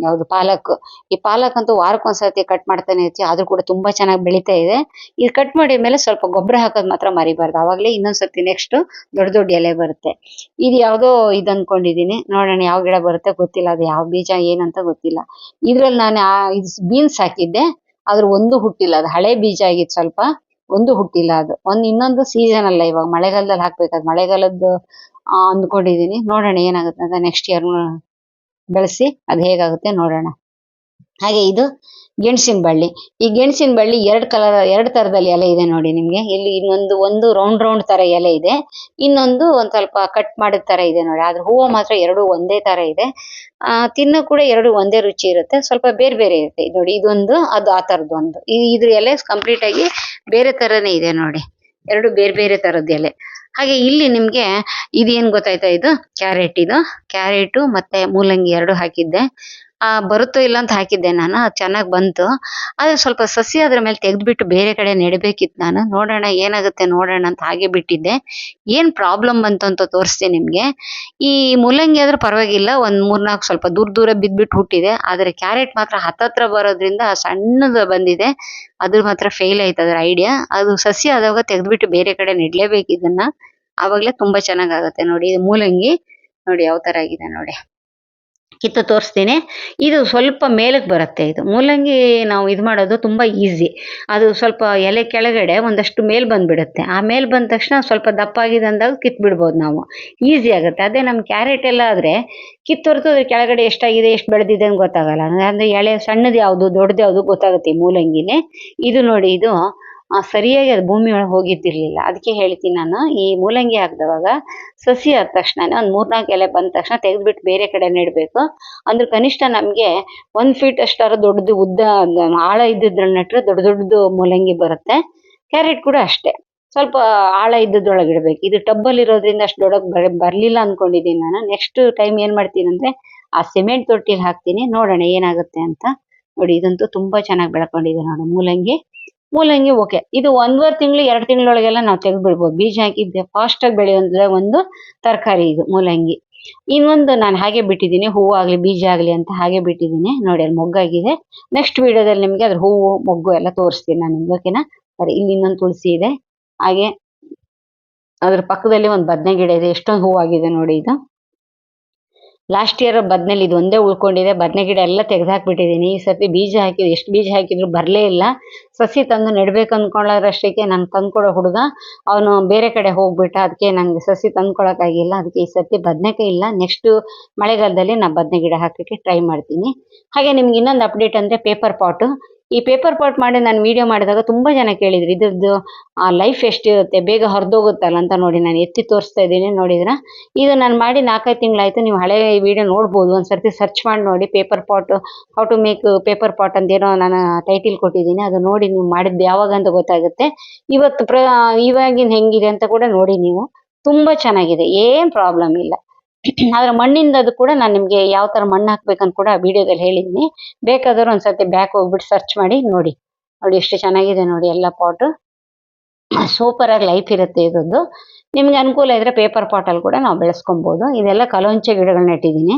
ಯಾವ್ದು ಪಾಲಕ್. ಈ ಪಾಲಕ್ ಅಂತೂ ವಾರಕ್ಕೊಂದ್ಸತಿ ಕಟ್ ಮಾಡ್ತಾನೆ ಇರ್ತೀವಿ, ಆದ್ರೂ ಕೂಡ ತುಂಬಾ ಚೆನ್ನಾಗಿ ಬೆಳೀತಾ ಇದೆ. ಇದು ಕಟ್ ಮಾಡಿದ್ಮೇಲೆ ಸ್ವಲ್ಪ ಗೊಬ್ಬರ ಹಾಕೋದ್ ಮಾತ್ರ ಮರಿಬಾರ್ದು, ಅವಾಗ್ಲೇ ಇನ್ನೊಂದ್ಸತಿ ನೆಕ್ಸ್ಟ್ ದೊಡ್ಡ ದೊಡ್ಡ ಎಲೆ ಬರುತ್ತೆ. ಇದು ಯಾವ್ದೋ ಇದು ಅನ್ಕೊಂಡಿದೀನಿ, ನೋಡೋಣ ಯಾವ ಗಿಡ ಬರುತ್ತೆ ಗೊತ್ತಿಲ್ಲ, ಅದು ಯಾವ ಬೀಜ ಏನಂತ ಗೊತ್ತಿಲ್ಲ. ಇದ್ರಲ್ಲಿ ನಾನು ಬೀನ್ಸ್ ಹಾಕಿದ್ದೆ, ಆದ್ರೂ ಒಂದು ಹುಟ್ಟಿಲ್ಲ. ಅದು ಹಳೆ ಬೀಜ ಆಗಿತ್ತು, ಸ್ವಲ್ಪ ಒಂದು ಹುಟ್ಟಿಲ್ಲ. ಅದು ಇನ್ನೊಂದು ಸೀಸನ್ ಅಲ್ಲ, ಇವಾಗ ಮಳೆಗಾಲದಲ್ಲಿ ಹಾಕ್ಬೇಕಾದ್ ಮಳೆಗಾಲದ್ದು ಅಂದ್ಕೊಂಡಿದೀನಿ. ನೋಡೋಣ ಏನಾಗುತ್ತೆ ಅಂತ. ನೆಕ್ಸ್ಟ್ ಇಯರ್ ಬೆಳೆಸಿ ಅದು ಹೇಗಾಗುತ್ತೆ ನೋಡೋಣ. ಹಾಗೆ ಇದು ಗೆಣಸಿನ ಬಳ್ಳಿ. ಈ ಗೆಣಸಿನ ಬಳ್ಳಿ 2 ತರದಲ್ಲಿ ಎಲೆ ಇದೆ ನೋಡಿ ನಿಮ್ಗೆ. ಇಲ್ಲಿ ಒಂದು ರೌಂಡ್ ತರ ಎಲೆ ಇದೆ, ಇನ್ನೊಂದು ಒಂದ್ ಸ್ವಲ್ಪ ಕಟ್ ಮಾಡಿದ ತರ ಇದೆ ನೋಡಿ. ಆದ್ರೆ ಹೂವು ಮಾತ್ರ 2 ಒಂದೇ ತರ ಇದೆ. ತಿನ್ನೋ ಕೂಡ 2 ಒಂದೇ ರುಚಿ ಇರುತ್ತೆ, ಸ್ವಲ್ಪ ಬೇರೆ ಬೇರೆ ಇರುತ್ತೆ. ನೋಡಿ ಇದೊಂದು, ಅದು ಆ ತರದ್ದು ಒಂದು. ಇದ್ರ ಎಲೆ ಕಂಪ್ಲೀಟ್ ಆಗಿ ಬೇರೆ ತರನೇ ಇದೆ ನೋಡಿ, 2 ಬೇರೆ ಬೇರೆ ತರದ್ ಎಲೆ. ಹಾಗೆ ಇಲ್ಲಿ ನಿಮ್ಗೆ ಇದೇನ್ ಗೊತ್ತಾಯ್ತಾ, ಇದು ಕ್ಯಾರೆಟ್ ಮತ್ತೆ ಮೂಲಂಗಿ 2 ಹಾಕಿದ್ದೆ. ಬರುತ್ತೋ ಇಲ್ಲ ಅಂತ ಹಾಕಿದ್ದೆ ನಾನು, ಅದು ಚೆನ್ನಾಗಿ ಬಂತು. ಆದ್ರೆ ಸ್ವಲ್ಪ ಸಸಿ ಅದ್ರ ಮೇಲೆ ತೆಗೆದ್ಬಿಟ್ಟು ಬೇರೆ ಕಡೆ ನೆಡಬೇಕಿತ್ತು ನಾನು. ನೋಡೋಣ ಏನಾಗುತ್ತೆ ನೋಡೋಣ ಅಂತ ಹಾಗೆ ಬಿಟ್ಟಿದ್ದೆ. ಏನ್ ಪ್ರಾಬ್ಲಮ್ ಬಂತು ಅಂತ ತೋರಿಸ್ತೀನಿ ನಿಮ್ಗೆ. ಈ ಮೂಲಂಗಿ ಆದ್ರೆ ಪರವಾಗಿಲ್ಲ, ಒಂದ್ 3-4 ಸ್ವಲ್ಪ ದೂರ ಬಿದ್ಬಿಟ್ಟು ಹುಟ್ಟಿದೆ. ಆದ್ರೆ ಕ್ಯಾರೆಟ್ ಮಾತ್ರ ಹತ್ತತ್ರ ಬರೋದ್ರಿಂದ ಸಣ್ಣದು ಬಂದಿದೆ, ಅದ್ರ ಮಾತ್ರ ಫೇಲ್ ಆಯ್ತು ಅದ್ರ ಐಡಿಯಾ. ಅದು ಸಸಿ ಆದಾಗ ತೆಗೆದ್ಬಿಟ್ಟು ಬೇರೆ ಕಡೆ ನೆಡ್ಲೇಬೇಕು ಇದನ್ನ, ಆವಾಗ್ಲೇ ತುಂಬಾ ಚೆನ್ನಾಗಾಗುತ್ತೆ. ನೋಡಿ ಇದು ಮೂಲಂಗಿ, ನೋಡಿ ಯಾವ ತರ ಆಗಿದೆ ನೋಡಿ. ಕಿತ್ತು ತೋರಿಸ್ತೀನಿ. ಇದು ಸ್ವಲ್ಪ ಮೇಲಕ್ಕೆ ಬರುತ್ತೆ. ಇದು ಮೂಲಂಗಿ ನಾವು ಇದು ಮಾಡೋದು ತುಂಬಾ ಈಸಿ. ಅದು ಸ್ವಲ್ಪ ಎಲೆ ಕೆಳಗಡೆ ಒಂದಷ್ಟು ಮೇಲ್ ಬಂದ್ಬಿಡುತ್ತೆ. ಆ ಮೇಲ್ ಬಂದ ತಕ್ಷಣ ಸ್ವಲ್ಪ ದಪ್ಪ ಆಗಿದೆ ಅಂದಾಗ ಕಿತ್ ಬಿಡ್ಬೋದು ನಾವು, ಈಸಿ ಆಗುತ್ತೆ. ಅದೇ ನಮ್ ಕ್ಯಾರೆಟ್ ಎಲ್ಲ ಆದ್ರೆ ಕಿತ್ತೊರ್ತು ಅದ್ರ ಕೆಳಗಡೆ ಎಷ್ಟಾಗಿದೆ ಎಷ್ಟು ಬೆಳೆದಿದೆ ಅಂತ ಗೊತ್ತಾಗಲ್ಲ. ಅಂದ್ರೆ ಎಳೆ ಸಣ್ಣದು ಯಾವ್ದು ದೊಡ್ಡದು ಯಾವ್ದು ಗೊತ್ತಾಗುತ್ತೆ ಈ ಮೂಲಂಗಿನೇ. ಇದು ನೋಡಿ, ಇದು ಸರಿಯಾಗಿ ಅದು ಭೂಮಿ ಒಳಗೆ ಹೋಗಿದ್ದಿರ್ಲಿಲ್ಲ. ಅದಕ್ಕೆ ಹೇಳ್ತೀನಿ ನಾನು, ಈ ಮೂಲಂಗಿ ಹಾಕಿದವಾಗ ಸಸಿ ಆದ ತಕ್ಷಣ ಒಂದ್ 3-4 ಎಲೆ ಬಂದ ತಕ್ಷಣ ತೆಗೆದ್ಬಿಟ್ಟು ಬೇರೆ ಕಡೆ ನೆಡ್ಬೇಕು. ಅಂದ್ರೆ ಕನಿಷ್ಠ ನಮ್ಗೆ 1 ಫೀಟ್ ಅಷ್ಟಾರ ದೊಡ್ಡದು ಉದ್ದ ಆಳ ಇದ್ದಿದ್ರಲ್ಲಿ ನೆಟ್ರೆ ದೊಡ್ಡದು ಮೂಲಂಗಿ ಬರುತ್ತೆ. ಕ್ಯಾರೆಟ್ ಕೂಡ ಅಷ್ಟೇ, ಸ್ವಲ್ಪ ಆಳ ಇದ್ದದ್ರೊಳಗೆ ಇಡ್ಬೇಕು. ಇದು ಟಬ್ಬಲ್ಲಿ ಇರೋದ್ರಿಂದ ಅಷ್ಟು ಬರ್ಲಿಲ್ಲ ಅನ್ಕೊಂಡಿದೀನಿ ನಾನು. ನೆಕ್ಸ್ಟ್ ಟೈಮ್ ಏನ್ ಮಾಡ್ತೀನಿ ಅಂದ್ರೆ ಆ ಸಿಮೆಂಟ್ ತೊಟ್ಟಿಲಿ ಹಾಕ್ತೀನಿ, ನೋಡೋಣ ಏನಾಗುತ್ತೆ ಅಂತ. ನೋಡಿ ಇದಂತೂ ತುಂಬಾ ಚೆನ್ನಾಗಿ ಬೆಳ್ಕೊಂಡಿದೆ ನೋಡಿ ಮೂಲಂಗಿ ಓಕೆ. ಇದು 1.5 ತಿಂಗಳು 2 ತಿಂಗಳೊಳಗೆಲ್ಲ ನಾವು ತೆಗೆದ್ಬಿಡ್ಬೋದು. ಬೀಜ ಹಾಕಿ ಫಾಸ್ಟ್ ಆಗಿ ಬೆಳೆಯುವಂತ ಒಂದು ತರಕಾರಿ ಇದು ಮೂಲಂಗಿ. ಇನ್ನೊಂದು ನಾನು ಹಾಗೆ ಬಿಟ್ಟಿದ್ದೀನಿ, ಹೂವು ಆಗ್ಲಿ ಬೀಜ ಆಗ್ಲಿ ಅಂತ ಹಾಗೆ ಬಿಟ್ಟಿದ್ದೀನಿ. ನೋಡಿ ಅಲ್ಲಿ ಮೊಗ್ಗಾಗಿದೆ. ನೆಕ್ಸ್ಟ್ ವಿಡಿಯೋದಲ್ಲಿ ನಿಮ್ಗೆ ಅದ್ರ ಹೂವು ಮೊಗ್ಗು ಎಲ್ಲ ತೋರಿಸ್ತೀನಿ ನಾನು ನಿಮ್ಗೆ, ಓಕೆನಾ? ಸರಿ, ಇಲ್ಲಿ ಇನ್ನೊಂದು ತುಳಸಿ ಇದೆ. ಹಾಗೆ ಅದ್ರ ಪಕ್ಕದಲ್ಲಿ ಒಂದು ಬದನೆ ಗಿಡ ಇದೆ, ಎಷ್ಟೊಂದು ಹೂವಾಗಿದೆ ನೋಡಿ ಇದು. ಲಾಸ್ಟ್ ಇಯರ್ ಬದ್ನೇಲಿ ಇದು ಒಂದೇ ಉಳ್ಕೊಂಡಿದೆ. ಬದನೆ ಗಿಡ ಎಲ್ಲ ತೆಗೆದುಹಾಕ್ಬಿಟ್ಟಿದ್ದೀನಿ. ಈ ಸರ್ತಿ ಬೀಜ ಹಾಕಿ ಎಷ್ಟು ಬೀಜ ಹಾಕಿದ್ರು ಬರಲೇ ಇಲ್ಲ. ಸಸಿ ತಂದು ನೆಡ್ಬೇಕು ಅಂದ್ಕೊಳ್ಳೋರಷ್ಟಕ್ಕೆ ನಂಗೆ ತಂದ್ಕೊಡೋ ಹುಡುಗ ಅವನು ಬೇರೆ ಕಡೆ ಹೋಗ್ಬಿಟ್ಟ. ಅದಕ್ಕೆ ನಂಗೆ ಸಸಿ ತಂದ್ಕೊಳಕ್ಕಾಗಿಲ್ಲ. ಅದಕ್ಕೆ ಈ ಸರ್ತಿ ಬದನೆಕಾಯಿ ಇಲ್ಲ. ನೆಕ್ಸ್ಟ್ ಮಳೆಗಾಲದಲ್ಲಿ ನಾನು ಬದನೆ ಗಿಡ ಹಾಕಕ್ಕೆ ಟ್ರೈ ಮಾಡ್ತೀನಿ. ಹಾಗೆ ನಿಮ್ಗೆ ಇನ್ನೊಂದು ಅಪ್ಡೇಟ್ ಅಂದರೆ ಪೇಪರ್ ಪಾಟು. ಈ ಪೇಪರ್ ಪಾಟ್ ಮಾಡಿ ನಾನು ವಿಡಿಯೋ ಮಾಡಿದಾಗ ತುಂಬ ಜನ ಕೇಳಿದ್ರು ಇದ್ರದ್ದು ಲೈಫ್ ಎಷ್ಟಿರುತ್ತೆ, ಬೇಗ ಹರಿದೋಗುತ್ತಲ್ಲ ಅಂತ. ನೋಡಿ ನಾನು ಎತ್ತಿ ತೋರಿಸ್ತಾ ಇದ್ದೀನಿ, ನೋಡಿದ್ರ. ಇದು ನಾನು ಮಾಡಿ 4-5 ತಿಂಗಳಾಯ್ತು. ನೀವು ಹಳೆ ವಿಡಿಯೋ ನೋಡ್ಬೋದು, ಒಂದ್ಸರ್ತಿ ಸರ್ಚ್ ಮಾಡಿ ನೋಡಿ. Paper pot, how to make paper pot ಅಂತೇನೋ ನಾನು ಟೈಟಿಲ್ ಕೊಟ್ಟಿದ್ದೀನಿ. ಅದು ನೋಡಿ ನೀವು ಮಾಡಿದ್ದು ಯಾವಾಗ ಅಂತ ಗೊತ್ತಾಗುತ್ತೆ. ಇವಾಗಿನ ಹೆಂಗಿದೆ ಅಂತ ಕೂಡ ನೋಡಿ ನೀವು. ತುಂಬ ಚೆನ್ನಾಗಿದೆ, ಏನು ಪ್ರಾಬ್ಲಮ್ ಇಲ್ಲ. ಆದ್ರೆ ಮಣ್ಣಿಂದ ಅದು ಕೂಡ ನಾನು ನಿಮಗೆ ಯಾವ ಥರ ಮಣ್ಣು ಹಾಕ್ಬೇಕಂತ ಕೂಡ ವಿಡಿಯೋದಲ್ಲಿ ಹೇಳಿದ್ದೀನಿ. ಬೇಕಾದವರು ಒಂದ್ಸತಿ ಬ್ಯಾಕ್ ಹೋಗ್ಬಿಟ್ಟು ಸರ್ಚ್ ಮಾಡಿ ನೋಡಿ. ನೋಡಿ ಎಷ್ಟು ಚೆನ್ನಾಗಿದೆ ನೋಡಿ ಎಲ್ಲ ಪಾಟು. ಸೂಪರ್ ಆಗಿ ಲೈಫ್ ಇರುತ್ತೆ ಇದೊಂದು. ನಿಮ್ಗೆ ಅನುಕೂಲ ಇದ್ರೆ ಪೇಪರ್ ಪಾಟಲ್ಲಿ ಕೂಡ ನಾವು ಬೆಳೆಸ್ಕೊಬೋದು. ಇದೆಲ್ಲ ಕಲವಂಚೆ ಗಿಡಗಳನ್ನ ಇಟ್ಟಿದ್ದೀನಿ.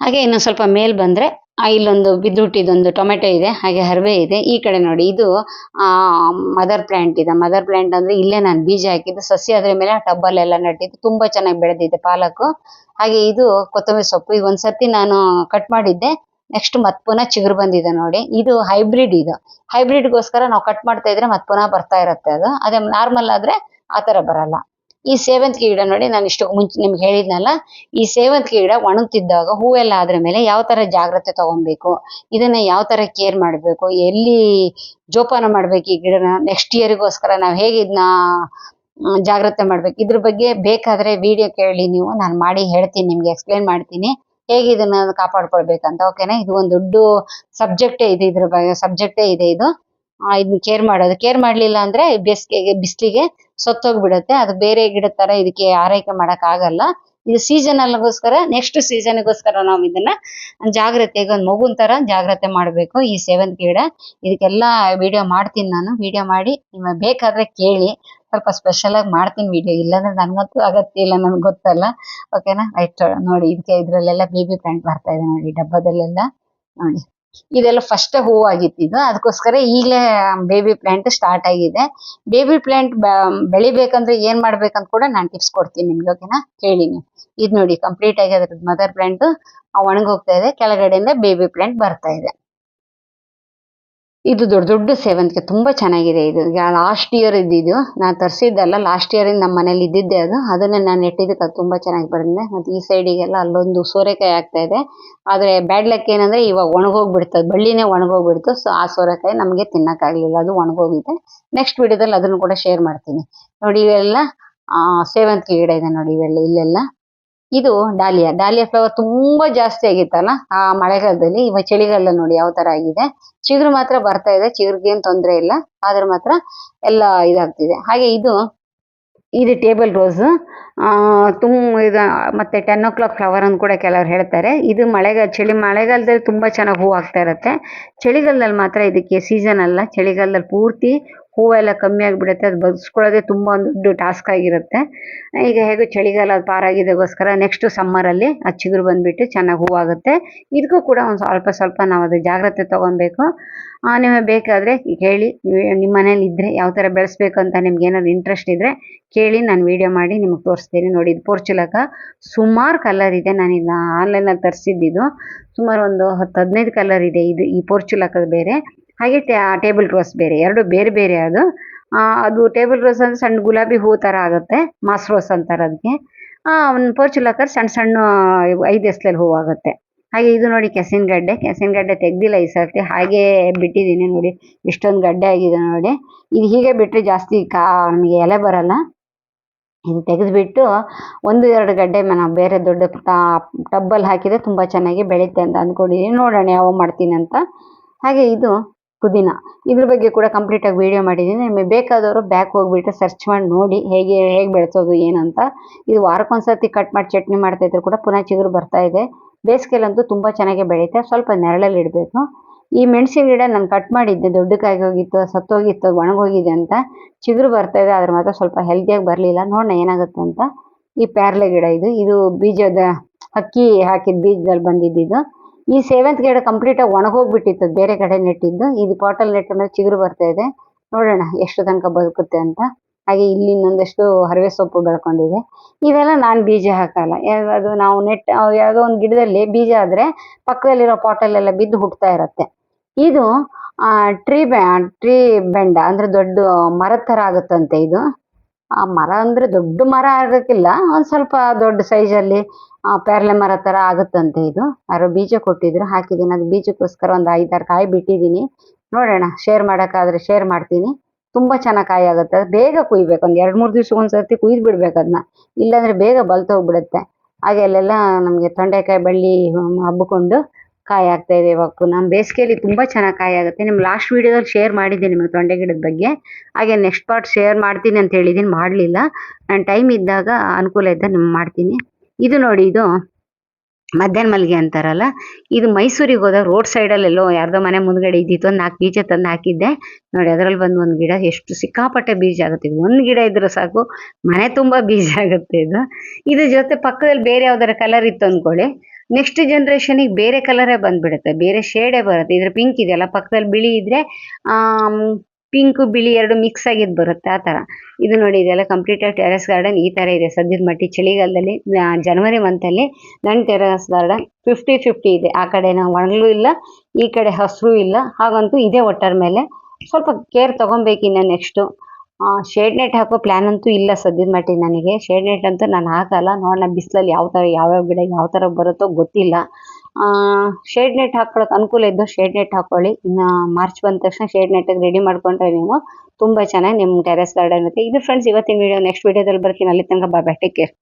ಹಾಗೆ ಇನ್ನು ಸ್ವಲ್ಪ ಮೇಲ್ ಬಂದರೆ ಇಲ್ಲೊಂದು ಬಿದ್ದುಟ್ಟಿದೊಂದು ಟೊಮೆಟೊ ಇದೆ, ಹಾಗೆ ಹರಿವೆ ಇದೆ. ಈ ಕಡೆ ನೋಡಿ ಇದು ಮದರ್ ಪ್ಲ್ಯಾಂಟ್ ಇದೆ. ಮದರ್ ಪ್ಲ್ಯಾಂಟ್ ಅಂದರೆ ಇಲ್ಲೇ ನಾನು ಬೀಜ ಹಾಕಿದ್ದು, ಸಸಿ ಅದ್ರ ಮೇಲೆ ಟಬ್ಬಲ್ಲೆಲ್ಲ ನಟ್ಟಿದ್ದು, ತುಂಬ ಚೆನ್ನಾಗಿ ಬೆಳೆದಿದೆ ಪಾಲಕು. ಹಾಗೆ ಇದು ಕೊತ್ತಂಬರಿ ಸೊಪ್ಪು. ಈಗ ಒಂದ್ಸರ್ತಿ ನಾನು ಕಟ್ ಮಾಡಿದ್ದೆ, ನೆಕ್ಸ್ಟ್ ಮತ್ತೆ ಪುನಃ ಚಿಗುರು ಬಂದಿದೆ ನೋಡಿ. ಇದು ಹೈಬ್ರಿಡ್. ಇದು ಹೈಬ್ರಿಡ್ಗೋಸ್ಕರ ನಾವು ಕಟ್ ಮಾಡ್ತಾ ಇದ್ರೆ ಮತ್ತೆ ಪುನಃ ಬರ್ತಾ ಇರುತ್ತೆ ಅದು. ಅದೇ ನಾರ್ಮಲ್ ಆದರೆ ಆ ಥರ ಬರಲ್ಲ. ಈ ಸೇವಂತಿಗೆ ಗಿಡ ನೋಡಿ, ನಾನು ಇಷ್ಟು ಮುಂಚೆ ನಿಮ್ಗೆ ಹೇಳಿದ್ನಲ್ಲ, ಈ ಸೇವಂತಿಗೆ ಗಿಡ ಒಣಗ್ತಿದ್ದಾಗ ಹೂವೆಲ್ಲ ಆದ್ರ ಮೇಲೆ ಯಾವ ಥರ ಜಾಗ್ರತೆ ತಗೊಬೇಕು, ಇದನ್ನ ಯಾವ ಥರ ಕೇರ್ ಮಾಡಬೇಕು, ಎಲ್ಲಿ ಜೋಪಾನ ಮಾಡ್ಬೇಕು ಈ ಗಿಡನ, ನೆಕ್ಸ್ಟ್ ಇಯರ್ಗೋಸ್ಕರ ನಾವು ಹೇಗೆ ಇದನ್ನ ಜಾಗ್ರತೆ ಮಾಡ್ಬೇಕು, ಇದ್ರ ಬಗ್ಗೆ ಬೇಕಾದ್ರೆ ವಿಡಿಯೋ ಕೇಳಿ ನೀವು, ನಾನು ಮಾಡಿ ಹೇಳ್ತೀನಿ, ನಿಮ್ಗೆ ಎಕ್ಸ್ಪ್ಲೇನ್ ಮಾಡ್ತೀನಿ ಹೇಗೆ ಇದನ್ನ ಕಾಪಾಡ್ಕೊಳ್ಬೇಕಂತ. ಓಕೆನಾ? ಇದು ಒಂದು ದೊಡ್ಡ ಸಬ್ಜೆಕ್ಟೇ ಇದೆ, ಇದ್ರ ಬಗ್ಗೆ ಸಬ್ಜೆಕ್ಟೇ ಇದೆ ಇದು. ಇದನ್ನ ಕೇರ್ ಮಾಡೋದು. ಕೇರ್ ಮಾಡಲಿಲ್ಲ ಅಂದ್ರೆ ಬಿಸಿಲಿಗೆ ಸತ್ತೋಗ್ಬಿಡುತ್ತೆ. ಅದು ಬೇರೆ ಗಿಡದ ತರ ಇದಕ್ಕೆ ಆರೈಕೆ ಮಾಡಕ್ ಆಗಲ್ಲ. ಇದು ಸೀಸನಲ್ಗೋಸ್ಕರ, ನೆಕ್ಸ್ಟ್ ಸೀಸನ್ಗೋಸ್ಕರ ನಾವು ಇದನ್ನ ಜಾಗ್ರತೆಗೆ ಒಂದು ಮಗುನ್ ತರ ಜಾಗ್ರತೆ ಮಾಡಬೇಕು. ಈ ಸೇವಂತಿಗೆ ಗಿಡ ಇದಕ್ಕೆಲ್ಲ ವಿಡಿಯೋ ಮಾಡ್ತೀನಿ ನಾನು. ವಿಡಿಯೋ ಮಾಡಿ ನಿಮಗೆ ಬೇಕಾದ್ರೆ ಕೇಳಿ, ಸ್ವಲ್ಪ ಸ್ಪೆಷಲ್ ಆಗಿ ಮಾಡ್ತೀನಿ ವಿಡಿಯೋ. ಇಲ್ಲಾಂದ್ರೆ ನನ್ಗಂತೂ ಅಗತ್ಯ ಇಲ್ಲ, ನನ್ಗೆ ಗೊತ್ತಲ್ಲ. ಓಕೆನಾ? ರೈಟ್. ನೋಡಿ ಇದ್ರಲ್ಲೆಲ್ಲ ಬೇಬಿ ಪ್ಲಾಂಟ್ ಬರ್ತಾ ಇದೆ ನೋಡಿ, ಡಬ್ಬದಲ್ಲೆಲ್ಲ ನೋಡಿ. ಇದೆಲ್ಲ ಫಸ್ಟ್ ಹೂವು ಆಗಿತ್ತು ಇದು, ಅದಕ್ಕೋಸ್ಕರ ಈಗಲೇ ಬೇಬಿ ಪ್ಲಾಂಟ್ ಸ್ಟಾರ್ಟ್ ಆಗಿದೆ. ಬೇಬಿ ಪ್ಲಾಂಟ್ ಬೆಳಿಬೇಕಂದ್ರೆ ಏನ್ ಮಾಡ್ಬೇಕಂತ ಕೂಡ ನಾನು ಟಿಪ್ಸ್ ಕೊಡ್ತೀನಿ ನಿಮ್ಗೆ. ಓಕೆನಾ? ಕೇಳಿ ನೀವು. ಇದು ನೋಡಿ ಕಂಪ್ಲೀಟ್ ಆಗಿ ಅದ್ರ ಮದರ್ ಪ್ಲಾಂಟ್ ಒಣಗೋಗ್ತಾ ಇದೆ, ಕೆಳಗಡೆಯಿಂದ ಬೇಬಿ ಪ್ಲಾಂಟ್ ಬರ್ತಾ ಇದೆ. ಇದು ದೊಡ್ಡ ದೊಡ್ಡ ಸೇವಂತಿಗೆ, ತುಂಬಾ ಚೆನ್ನಾಗಿದೆ. ಇದು ಲಾಸ್ಟ್ ಇಯರ್ ಇದ್ದಿದ್ದು, ನಾನು ತರಿಸಿದ್ದಲ್ಲ, ಲಾಸ್ಟ್ ಇಯರ್ ನಮ್ಮ ಮನೇಲಿ ಇದ್ದಿದ್ದೆ ಅದು. ಅದನ್ನೇ ನಾನು ನೆಟ್ಟಿದ್ದಕ್ಕೆ ಅದು ತುಂಬಾ ಚೆನ್ನಾಗಿ ಬಂದಿದೆ. ಮತ್ತೆ ಈ ಸೈಡಿಗೆಲ್ಲ ಅಲ್ಲೊಂದು ಸೋರೆಕಾಯಿ ಆಗ್ತಾ ಇದೆ. ಆದ್ರೆ ಬ್ಯಾಡ್ ಲಕ್ ಏನಂದ್ರೆ ಇವಾಗ ಒಣಗೋಗ್ಬಿಡ್ತದೆ, ಬಳ್ಳಿನೇ ಒಣಗೋಗ್ಬಿಡ್ತು. ಸೊ ಆ ಸೋರೆಕಾಯಿ ನಮಗೆ ತಿನ್ನಕ್ಕಾಗ್ಲಿಲ್ಲ, ಅದು ಒಣಗೋಗಿದೆ. ನೆಕ್ಸ್ಟ್ ವಿಡಿಯೋದಲ್ಲಿ ಅದನ್ನು ಕೂಡ ಶೇರ್ ಮಾಡ್ತೀನಿ. ನೋಡಿ ಇವೆಲ್ಲ ಸೇವಂತಿಗೆ ಗಿಡ ಇದೆ ನೋಡಿ, ಇವೆಲ್ಲ ಇಲ್ಲೆಲ್ಲ. ಇದು ಡಾಲಿಯಾ ಫ್ಲವರ್ ತುಂಬಾ ಜಾಸ್ತಿ ಆಗಿತ್ತಲ್ಲ ಆ ಮಳೆಗಾಲದಲ್ಲಿ. ಇವಾಗ ಚಳಿಗಾಲ ನೋಡಿ ಯಾವ ತರ ಆಗಿದೆ. ಚಿಗುರು ಮಾತ್ರ ಬರ್ತಾ ಇದೆ, ಚಿಗುರಿಗೇನು ತೊಂದರೆ ಇಲ್ಲ, ಆದ್ರೆ ಮಾತ್ರ ಎಲ್ಲ ಇದಾಗ್ತಿದೆ. ಹಾಗೆ ಇದು ಟೇಬಲ್ ರೋಸ್. ಇದು ಮತ್ತೆ 10 o'clock ಫ್ಲವರ್ ಅಂತ ಕೂಡ ಕೆಲವರು ಹೇಳ್ತಾರೆ. ಇದು ಮಳೆಗಾಲದಲ್ಲಿ ತುಂಬಾ ಚೆನ್ನಾಗಿ ಹೂ ಆಗ್ತಾ ಇರುತ್ತೆ. ಚಳಿಗಾಲದಲ್ಲಿ ಮಾತ್ರ ಇದಕ್ಕೆ ಸೀಸನ್ ಅಲ್ಲ. ಚಳಿಗಾಲದಲ್ಲಿ ಪೂರ್ತಿ ಹೂವೆಲ್ಲ ಕಮ್ಮಿ ಆಗಿಬಿಡುತ್ತೆ. ಅದು ಬದುಸ್ಕೊಳ್ಳೋದೇ ತುಂಬಾ ಒಂದು ದೊಡ್ಡ ಟಾಸ್ಕ್ ಆಗಿರುತ್ತೆ. ಈಗ ಹೇಗೂ ಚಳಿಗಾಲ ಪಾರಾಗಿದೆಗೋಸ್ಕರ ನೆಕ್ಸ್ಟ್ ಸಮ್ಮರಲ್ಲಿ ಅದು ಚಿಗುರು ಬಂದ್ಬಿಟ್ಟು ಚೆನ್ನಾಗಿ ಹೂವಾಗುತ್ತೆ. ಇದಕ್ಕೂ ಕೂಡ ಒಂದು ಸ್ವಲ್ಪ ನಾವು ಅದು ಜಾಗ್ರತೆ ತಗೊಬೇಕು. ನಿಮಗೆ ಬೇಕಾದ್ರೆ ಹೇಳಿ, ನಿಮ್ಮ ಮನೇಲಿ ಇದ್ರೆ ಯಾವ ಥರ ಬೆಳೆಸ್ಬೇಕು ಅಂತ ನಿಮ್ಗೆ ಏನಾದ್ರು ಇಂಟ್ರೆಸ್ಟ್ ಇದ್ರೆ ಕೇಳಿ, ನಾನು ವಿಡಿಯೋ ಮಾಡಿ ನಿಮಗೆ ತೋರಿಸ್ತೀನಿ. ನೋಡಿ ಇದು ಪೋರ್ಚುಲಕ, ಸುಮಾರು ಕಲರ್ ಇದೆ. ನಾನು ಇದನ್ನ ಆನ್ಲೈನಲ್ಲಿ ತರಿಸಿದ್ದು. ಸುಮಾರು ಒಂದು 10-15 ಕಲರ್ ಇದೆ. ಈ ಪೋರ್ಚುಲಕ ಬೇರೆ, ಹಾಗೆ ಟೇಬಲ್ ರೋಸ್ ಬೇರೆ, ಎರಡು ಬೇರೆ ಬೇರೆ. ಅದು ಟೇಬಲ್ ರೋಸ್ ಅಂದ್ರೆ ಸಣ್ಣ ಗುಲಾಬಿ ಹೂ ತರ ಆಗುತ್ತೆ, ಮಾಸ್ ರೋಸ್ ಅಂತಾರೆ ಅದಕ್ಕೆ. ಒಂದು ಪೋರ್ಚುಲಕರ್ ಸಣ್ಣ ಸಣ್ಣ 5 ಎಸ್ಲಲ್ಲಿ ಹೂ ಆಗುತ್ತೆ. ಹಾಗೆ ಇದು ನೋಡಿ ಕೆಸಿನ ಗಡ್ಡೆ ತೆಗ್ದಿಲ್ಲ ಈ ಸರ್ತಿ, ಹಾಗೆ ಬಿಟ್ಟಿದ್ದೀನಿ. ನೋಡಿ ಇಷ್ಟೊಂದು ಗಡ್ಡೆ ಆಗಿದೆ ನೋಡಿ. ಇದು ಹೀಗೆ ಬಿಟ್ಟರೆ ಜಾಸ್ತಿ ನಮಗೆ ಎಲೆ ಬರಲ್ಲ. ಇದು ತೆಗೆದುಬಿಟ್ಟು 1-2 ಗಡ್ಡೆ ನಾವು ಬೇರೆ ದೊಡ್ಡ ಟಬ್ಬಲ್ಲಿ ಹಾಕಿದ್ರೆ ತುಂಬ ಚೆನ್ನಾಗಿ ಬೆಳೆಯುತ್ತೆ ಅಂತ ಅಂದ್ಕೊಂಡಿದ್ದೀನಿ. ನೋಡೋಣ ಯಾವ ಮಾಡ್ತೀನಿ ಅಂತ. ಹಾಗೆ ಇದು ಪುದೀನ, ಇದ್ರ ಬಗ್ಗೆ ಕೂಡ ಕಂಪ್ಲೀಟಾಗಿ ವಿಡಿಯೋ ಮಾಡಿದ್ದೀನಿ. ನಿಮಗೆ ಬೇಕಾದವರು ಬ್ಯಾಕ್ ಹೋಗ್ಬಿಟ್ಟು ಸರ್ಚ್ ಮಾಡಿ ನೋಡಿ ಹೇಗೆ ಬೆಳೆಸೋದು ಏನು ಅಂತ. ಇದು ವಾರಕ್ಕೊಂದ್ಸತಿ ಕಟ್ ಮಾಡಿ ಚಟ್ನಿ ಮಾಡ್ತಾ ಇದ್ರೆ ಕೂಡ ಪುನಃ ಚಿಗುರು ಬರ್ತಾ ಇದೆ. ಬೇಸಿಗೆಲಂತೂ ತುಂಬ ಚೆನ್ನಾಗಿ ಬೆಳೆಯುತ್ತೆ, ಸ್ವಲ್ಪ ನೆರಳಲ್ಲಿ ಇಡಬೇಕು. ಈ ಮೆಣಸಿನ ಗಿಡ ನಾನು ಕಟ್ ಮಾಡಿದ್ದೆ, ದೊಡ್ಡಕ್ಕಾಗಿ ಹೋಗಿತ್ತು, ಸತ್ತೋಗಿತ್ತು, ಒಣಗೋಗಿದೆ ಅಂತ. ಚಿಗುರು ಬರ್ತಾ ಇದೆ, ಆದ್ರೆ ಮಾತ್ರ ಸ್ವಲ್ಪ ಹೆಲ್ದಿಯಾಗಿ ಬರಲಿಲ್ಲ. ನೋಡೋಣ ಏನಾಗುತ್ತೆ ಅಂತ. ಈ ಪ್ಯಾರ್ಲೆ ಗಿಡ, ಇದು ಬೀಜದ ಹಕ್ಕಿ ಹಾಕಿದ ಬೀಜದಲ್ಲಿ ಬಂದಿದ್ದು. ಈ ಸೇವಂತಿಗೆ ಗಿಡ ಕಂಪ್ಲೀಟಾಗಿ ಒಣಗೋಗ್ಬಿಟ್ಟಿತ್ತು, ಬೇರೆ ಕಡೆ ನೆಟ್ಟಿದ್ದು. ಇದು ಪಾಟಲ್ಲಿ ನೆಟ್ಟ ಮೇಲೆ ಚಿಗುರು ಬರ್ತಾ ಇದೆ. ನೋಡೋಣ ಎಷ್ಟು ತನಕ ಬದುಕುತ್ತೆ ಅಂತ. ಹಾಗೆ ಇಲ್ಲಿ ಇನ್ನೊಂದಷ್ಟು ಹರವೆ ಸೊಪ್ಪು ಬೆಳ್ಕೊಂಡಿದೆ. ಇವೆಲ್ಲ ನಾನು ಬೀಜ ಹಾಕಲ್ಲ. ಅದು ನಾವು ಯಾವುದೋ ಒಂದು ಗಿಡದಲ್ಲಿ ಬೀಜ ಆದರೆ ಪಕ್ಕದಲ್ಲಿರೋ ಪಾಟಲ್ಲೆಲ್ಲ ಬಿದ್ದು ಹುಟ್ತಾ ಇರತ್ತೆ. ಇದು ಟ್ರೀ ಬೆಂಡ ಅಂದರೆ ದೊಡ್ಡ ಮರದ ಥರ ಆಗುತ್ತಂತೆ ಇದು. ಆ ಮರ ಅಂದರೆ ದೊಡ್ಡ ಮರ ಆಗೋಕ್ಕಿಲ್ಲ, ಒಂದು ಸ್ವಲ್ಪ ದೊಡ್ಡ ಸೈಜಲ್ಲಿ ಪೇರಲೆ ಮರ ಥರ ಆಗುತ್ತಂತೆ ಇದು. ಯಾರೋ ಬೀಜ ಕೊಟ್ಟಿದ್ರು, ಹಾಕಿದ್ದೀನಿ. ಅದು ಬೀಜಕ್ಕೋಸ್ಕರ ಒಂದು 5-6 ಕಾಯಿ ಬಿಟ್ಟಿದ್ದೀನಿ. ನೋಡೋಣ, ಶೇರ್ ಮಾಡೋಕ್ಕಾದ್ರೆ ಶೇರ್ ಮಾಡ್ತೀನಿ. ತುಂಬ ಚೆನ್ನಾಗಿ ಕಾಯಿ ಆಗುತ್ತೆ. ಅದು ಬೇಗ ಕುಯ್ಬೇಕು, ಒಂದು 2-3 ದಿವ್ಸಕ್ಕೆ ಒಂದು ಸರ್ತಿ ಕುಯ್ದು ಬಿಡ್ಬೇಕು ಅದನ್ನ, ಇಲ್ಲಾಂದರೆ ಬೇಗ ಬಲ್ತೋಗ್ಬಿಡುತ್ತೆ. ಹಾಗೆ ಅಲ್ಲೆಲ್ಲ ನಮಗೆ ತೊಂಡೆಕಾಯಿ ಬಳ್ಳಿ ಹಬ್ಬಿಕೊಂಡು ಕಾಯಿ ಆಗ್ತಾ ಇದೆ. ಇವಾಗ ಪುನಃ ಬೇಸಿಗೆಯಲ್ಲಿ ತುಂಬ ಚೆನ್ನಾಗಿ ಕಾಯಿ ಆಗುತ್ತೆ. ನಿಮ್ಮ ಲಾಸ್ಟ್ ವೀಡಿಯೋದಲ್ಲಿ ಶೇರ್ ಮಾಡಿದ್ದೆ ನಿಮಗೆ ತೊಂಡೆ ಗಿಡದ ಬಗ್ಗೆ. ಹಾಗೆ ನೆಕ್ಸ್ಟ್ ಪಾರ್ಟ್ ಶೇರ್ ಮಾಡ್ತೀನಿ ಅಂತ ಹೇಳಿದ್ದೀನಿ, ಮಾಡಲಿಲ್ಲ. ನಾನು ಟೈಮ್ ಇದ್ದಾಗ ಅನುಕೂಲ ಇದ್ದಾಗ ನಿಮ್ಗೆ ಮಾಡ್ತೀನಿ. ಇದು ನೋಡಿ, ಇದು ಮಧ್ಯಾಹ್ನ ಮಲ್ಲಿಗೆ ಅಂತಾರಲ್ಲ, ಇದು ಮೈಸೂರಿಗೆ ಹೋದಾಗ ರೋಡ್ ಸೈಡಲ್ಲೆಲ್ಲೋ ಯಾರ್ದೋ ಮನೆ ಮುಂದ್ಗಡೆ ಇದ್ದಿತ್ತು, ಒಂದು 4 ಬೀಜ ತಂದು ಹಾಕಿದ್ದೆ. ನೋಡಿ, ಅದರಲ್ಲಿ ಬಂದು ಒಂದು ಗಿಡ ಎಷ್ಟು ಸಿಕ್ಕಾಪಟ್ಟೆ ಬೀಜ ಆಗುತ್ತೆ. ಒಂದು ಗಿಡ ಇದ್ರೆ ಸಾಕು, ಮನೆ ತುಂಬ ಬೀಜ ಆಗುತ್ತೆ ಇದು. ಇದ್ರ ಜೊತೆ ಪಕ್ಕದಲ್ಲಿ ಬೇರೆ ಯಾವ್ದಾರ ಕಲರ್ ಇತ್ತು ಅಂದ್ಕೊಳ್ಳಿ, ನೆಕ್ಸ್ಟ್ ಜನ್ರೇಷನಿಗೆ ಬೇರೆ ಕಲರೇ ಬಂದ್ಬಿಡುತ್ತೆ, ಬೇರೆ ಶೇಡೇ ಬರುತ್ತೆ. ಇದ್ರ ಪಿಂಕ್ ಇದೆಯಲ್ಲ, ಪಕ್ಕದಲ್ಲಿ ಬಿಳಿ ಇದ್ರೆ ಪಿಂಕು ಬಿಳಿ ಎರಡು ಮಿಕ್ಸ್ ಆಗಿದ್ದು ಬರುತ್ತೆ, ಆ ಥರ. ಇದು ನೋಡಿ, ಇದೆಲ್ಲ ಕಂಪ್ಲೀಟಾಗಿ ಟೆರೆಸ್ ಗಾರ್ಡನ್ ಈ ಥರ ಇದೆ ಸದ್ಯದ ಮಟ್ಟಿಗೆ. ಚಳಿಗಾಲದಲ್ಲಿ ಜನವರಿ ಮಂತಲ್ಲಿ ನನ್ನ ಟೆರೆಸ್ ಗಾರ್ಡನ್ 50-50 ಇದೆ. ಆ ಕಡೆ ಒಣಗಲೂ ಇಲ್ಲ, ಈ ಕಡೆ ಹಸಿರು ಇಲ್ಲ, ಹಾಗಂತೂ ಇದೆ. ಒಟ್ಟರ ಮೇಲೆ ಸ್ವಲ್ಪ ಕೇರ್ ತೊಗೊಬೇಕಿನ್ನ. ನೆಕ್ಸ್ಟು ಶೇಡ್ ನೆಟ್ ಹಾಕೋ ಪ್ಲ್ಯಾನ್ ಅಂತೂ ಇಲ್ಲ ಸದ್ಯದ ಮಟ್ಟಿಗೆ ನನಗೆ. ಶೇಡ್ ನೆಟ್ ಅಂತೂ ನಾನು ಹಾಕಲ್ಲ. ನೋಡೋಣ ಬಿಸಿಲಲ್ಲಿ ಯಾವ್ಯಾವ ಗಿಡ ಯಾವ ಥರ ಬರುತ್ತೋ ಗೊತ್ತಿಲ್ಲ. ಶೇಡ್ ನೆಟ್ ಹಾಕ್ಕೊಳಕ್ಕೆ ಅನುಕೂಲ ಇದ್ದು ಶೇಡ್ ನೆಟ್ ಹಾಕ್ಕೊಳ್ಳಿ. ಇನ್ನು ಮಾರ್ಚ್ ಬಂದ ತಕ್ಷಣ ಶೇಡ್ ನೆಟ್ಟಿಗೆ ರೆಡಿ ಮಾಡ್ಕೊಂಡ್ರೆ ನೀವು ತುಂಬ ಚೆನ್ನಾಗಿ ನಿಮ್ಮ ಟೆರೆಸ್ ಗಾರ್ಡನ್ ಇರುತ್ತೆ. ಇದು ಫ್ರೆಂಡ್ಸ್ ಇವತ್ತಿನ ವೀಡಿಯೋ. ನೆಕ್ಸ್ಟ್ ವೀಡಿಯೋದಲ್ಲಿ ಬರ್ತೀನಿ. ಅಲ್ಲಿ ತನಕ ಬಾಯ್, ಟೇಕ್ ಕೇರ್.